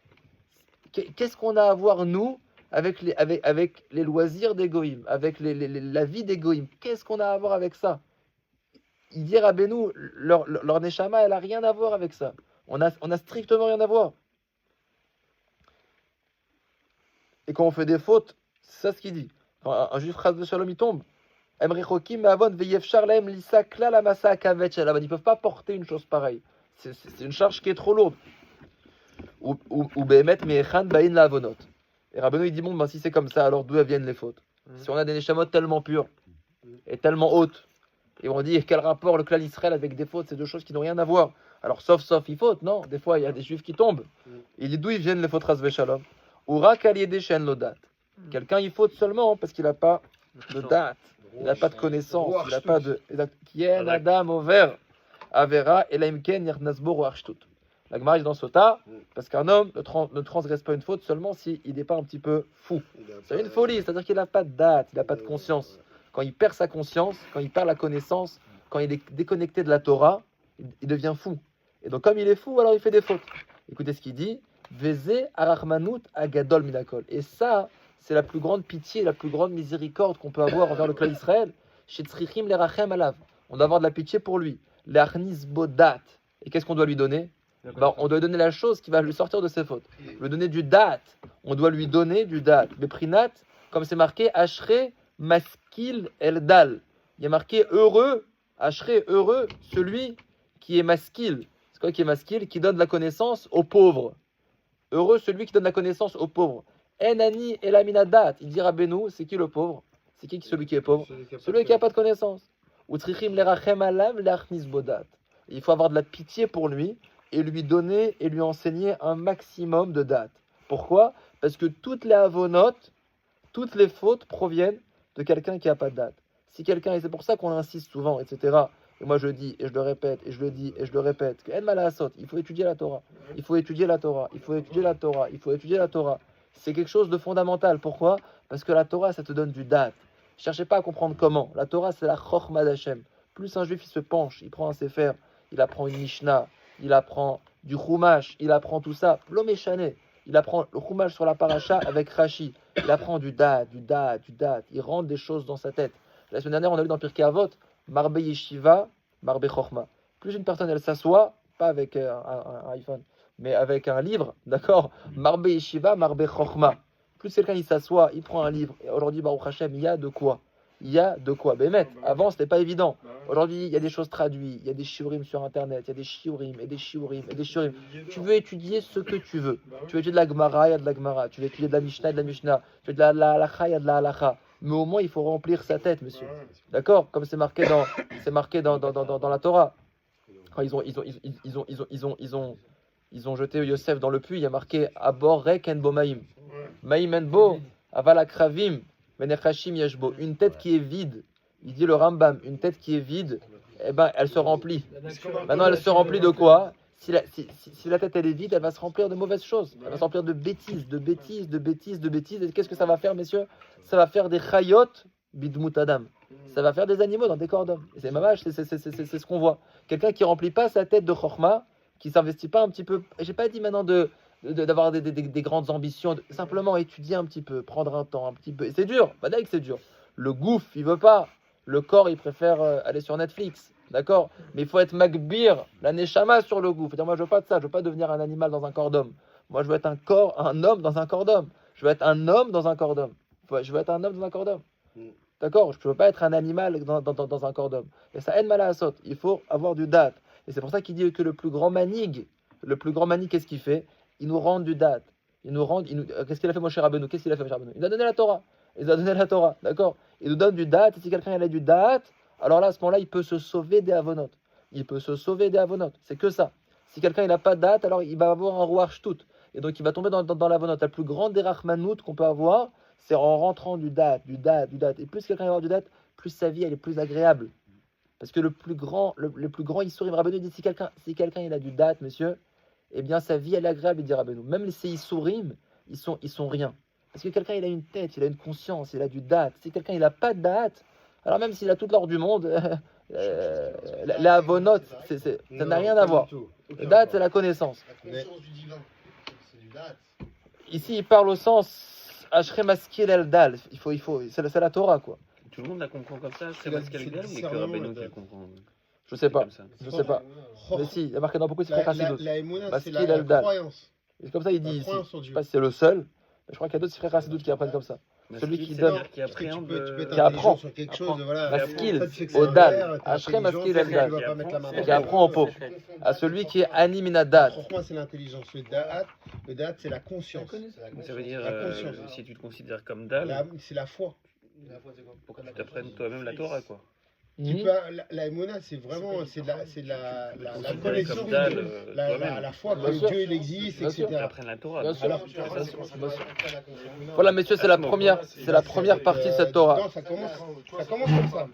Qu'est-ce qu'on a à voir nous avec les loisirs des goïms, avec la vie des goïms? Qu'est-ce qu'on a à voir avec ça? Il dit Rabbeinu, leur neshama, elle a rien à voir avec ça. On a strictement rien à voir. Et quand on fait des fautes, c'est ça ce qu'il dit. Quand un juif chas de shalom il tombe, ils ne peuvent pas porter une chose pareille. C'est une charge qui est trop lourde. Ou behemet me'echan ba'in la'avonot. Et Rabbeinu il dit bon, ben, si c'est comme ça, alors d'où viennent les fautes? Si on a des neshamot tellement pures et tellement hautes, et on dit quel rapport le clan Israël avec des fautes, c'est deux choses qui n'ont rien à voir. Alors sauf il faute, non? Des fois il y a des juifs qui tombent. Il dit d'où ils viennent les fautes ras v'shalom? Ou rak al yedei she'en lo dat. Quelqu'un il faute seulement parce qu'il n'a pas de date, il n'a pas de connaissance, il n'a pas de kien adam over avera elaimken yarnasbo ou archtut. La Gemara est dans Sota parce qu'un homme ne transgresse pas une faute seulement s'il n'est pas un petit peu fou. C'est une folie, c'est-à-dire qu'il n'a pas de date, il n'a pas de conscience. Quand il perd sa conscience, quand il perd la connaissance, quand il est déconnecté de la Torah, il devient fou. Et donc comme il est fou, alors il fait des fautes. Écoutez ce qu'il dit, Veze arachmanut agadol minakol. Et ça, c'est la plus grande pitié, la plus grande miséricorde qu'on peut avoir envers le clan d'Israël. Shetzrichim lerachem alav. On doit avoir de la pitié pour lui. Leachnis bodat. Et qu'est-ce qu'on doit lui donner? On doit lui donner la chose qui va lui sortir de ses fautes. Lui donner du dat. On doit lui donner du dat. Beprinat, comme c'est marqué, Ashre maskil eldal. Il y a marqué heureux, Ashre heureux, celui qui est maskil. C'est quoi qui est maskil? Qui donne la connaissance aux pauvres. Heureux celui qui donne la connaissance aux pauvres. Enani elaminadat. Il dit Rabbeinu, c'est qui le pauvre? C'est qui celui qui est pauvre? Celui qui n'a pas de connaissance. Utrichim lerachem alav leachnis bodat. Il faut avoir de la pitié pour lui et lui donner et lui enseigner un maximum de dates. Pourquoi? Parce que toutes les avonotes, toutes les fautes proviennent de quelqu'un qui n'a pas de date. Si quelqu'un, et c'est pour ça qu'on insiste souvent, etc. Et moi je dis, et je le répète, et je le dis, et je le répète, que il faut étudier la Torah. Il faut étudier la Torah. Il faut étudier la Torah. Il faut étudier la Torah. C'est quelque chose de fondamental. Pourquoi? Parce que la Torah, ça te donne du date. Cherchez pas à comprendre comment. La Torah, c'est la chokhmah d'Hashem. Plus un juif, il se penche, il prend un sefer, il apprend une Mishnah, il apprend du Chumash, il apprend tout ça. L'Omeshane, il apprend le Chumash sur la paracha avec Rashi. Il apprend du date. Il rentre des choses dans sa tête. La semaine dernière, on a vu dans Pirkei Avot, Marbe Yeshiva, Marbe Chokhmah. Plus une personne, elle s'assoit, pas avec un iPhone, mais avec un livre, d'accord? Marbe Yeshiva, Marbe Chokhmah. Plus quelqu'un, il s'assoit, il prend un livre. Et aujourd'hui, Baruch Hashem, il y a de quoi. Il y a de quoi. Bémet, avant, c'était pas évident. Aujourd'hui, il y a des choses traduites, il y a des shiurim sur Internet, il y a des shiurim et des shiurim et des shiurim. Tu veux étudier ce que tu veux. Tu veux étudier de la Gemara, il y a de la Gemara. Tu veux étudier de la Mishnah, il y a de la Mishnah. Tu veux de la Halacha, il y a de la Halacha. Mais au moins, il faut remplir sa tête, monsieur. D'accord? Comme c'est marqué dans la Torah. Quand ils ont jeté Yosef dans le puits, il y a marqué Abor rek en bo maïm. Maïm en bo, aval akravim, menechashim yashbo. Une tête qui est vide. Il dit le Rambam, une tête qui est vide, eh ben, elle se remplit. Maintenant, elle se remplit de quoi? Si la tête elle est vide, elle va se remplir de mauvaises choses. Elle va se remplir de bêtises. Et qu'est-ce que ça va faire, messieurs? Ça va faire des chayot bidmut adam. Ça va faire des animaux dans des corps d'hommes. Et c'est mamage, c'est ce qu'on voit. Quelqu'un qui remplit pas sa tête de chokhmah, qui s'investit pas un petit peu. J'ai pas dit maintenant d'avoir des grandes ambitions, simplement étudier un petit peu, prendre un temps un petit peu. Et c'est dur, c'est dur. Le gouffre, il veut pas. Le corps, il préfère aller sur Netflix. D'accord? Mais il faut être makbir, la neshama sur le goût. Il faut dire, moi je veux pas de ça, je veux pas devenir un animal dans un corps d'homme. Moi je veux être un homme dans un corps d'homme. Je veux être un homme dans un corps d'homme. Je veux être un homme dans un corps d'homme. D'accord? Je ne veux pas être un animal dans un corps d'homme. Et ça aide mal à la il faut avoir du date. Et c'est pour ça qu'il dit que le plus grand manig, qu'est-ce qu'il fait? Il nous rend du date. Qu'est-ce qu'il a fait Moshe Rabbeinu? Qu'est-ce qu'il a fait Moshe Rabbeinu? Il a donné la Torah. Il nous a donné la Torah, d'accord? Il nous donne du date, et si quelqu'un il a du date, alors là, à ce moment-là, il peut se sauver des avonotes. Il peut se sauver des avonotes. C'est que ça. Si quelqu'un il n'a pas de date, alors il va avoir un rouach shtout. Et donc il va tomber dans l'avonote. La plus grande des rachmanout qu'on peut avoir, c'est en rentrant du date. Et plus quelqu'un va avoir du date, plus sa vie elle est plus agréable. Parce que le plus grand Issourim, Rabbeinu dit si quelqu'un il a du date, monsieur, eh bien sa vie elle est agréable, il dit Rabbeinu. Même ces Issourim, ils sont rien. Parce que quelqu'un il a une tête, il a une conscience, il a du date. Si quelqu'un il n'a pas de date, alors même s'il a toute l'or du monde, la avonote, ça n'a rien à voir. Le date c'est la connaissance. La conscience du divin, c'est du date. Ici il parle au sens Ashre Maskil El Dal. Il faut, c'est la Torah quoi. Tout le monde la comprend comme ça, c'est la- Pascal c'est Gall, mais que discernement, Rabbeinu qui peut-être. le comprend. Je sais pas. Comme ça. Je sais pas. Mais si, il y a marqué dans beaucoup de Sifrei Chassidut. La Emouna, Parce c'est qu'il a la le dal. croyance. C'est comme ça il dit La ici. croyance en Je sais Dieu. pas si c'est le seul, mais je crois qu'il y a d'autres Sifrei Chassidut qui apprennent comme ça. Celui qui Maskil, donne- c'est-à-dire qui Parce que tu appréhende. peux être Qui apprend. intelligent sur quelque chose, voilà. Maskil, En fait, c'est que c'est au un dal. verre, t'es Ashre intelligent, Maskil c'est El que Dal. tu vas pas mettre la main dans Qui apprend au pauvre. À celui qui est animina date. Franchement, c'est l'intelligence. Le date, c'est la conscience. Ça veut dire, La conscience. si tu te considères comme dalle, C'est la foi. pour que tu t'apprennes toi-même la Torah, quoi. Tu Mhm. peux, la Emouna, c'est vraiment c'est la Considérer connaissance comme de dalle, Dieu. La foi Bien que sûr. Dieu il existe, Bien sûr. Tu etc. apprennes la Torah. Bien donc. sûr. Alors, Voilà messieurs, c'est la première partie de cette Torah. Non, ça commence comme ça.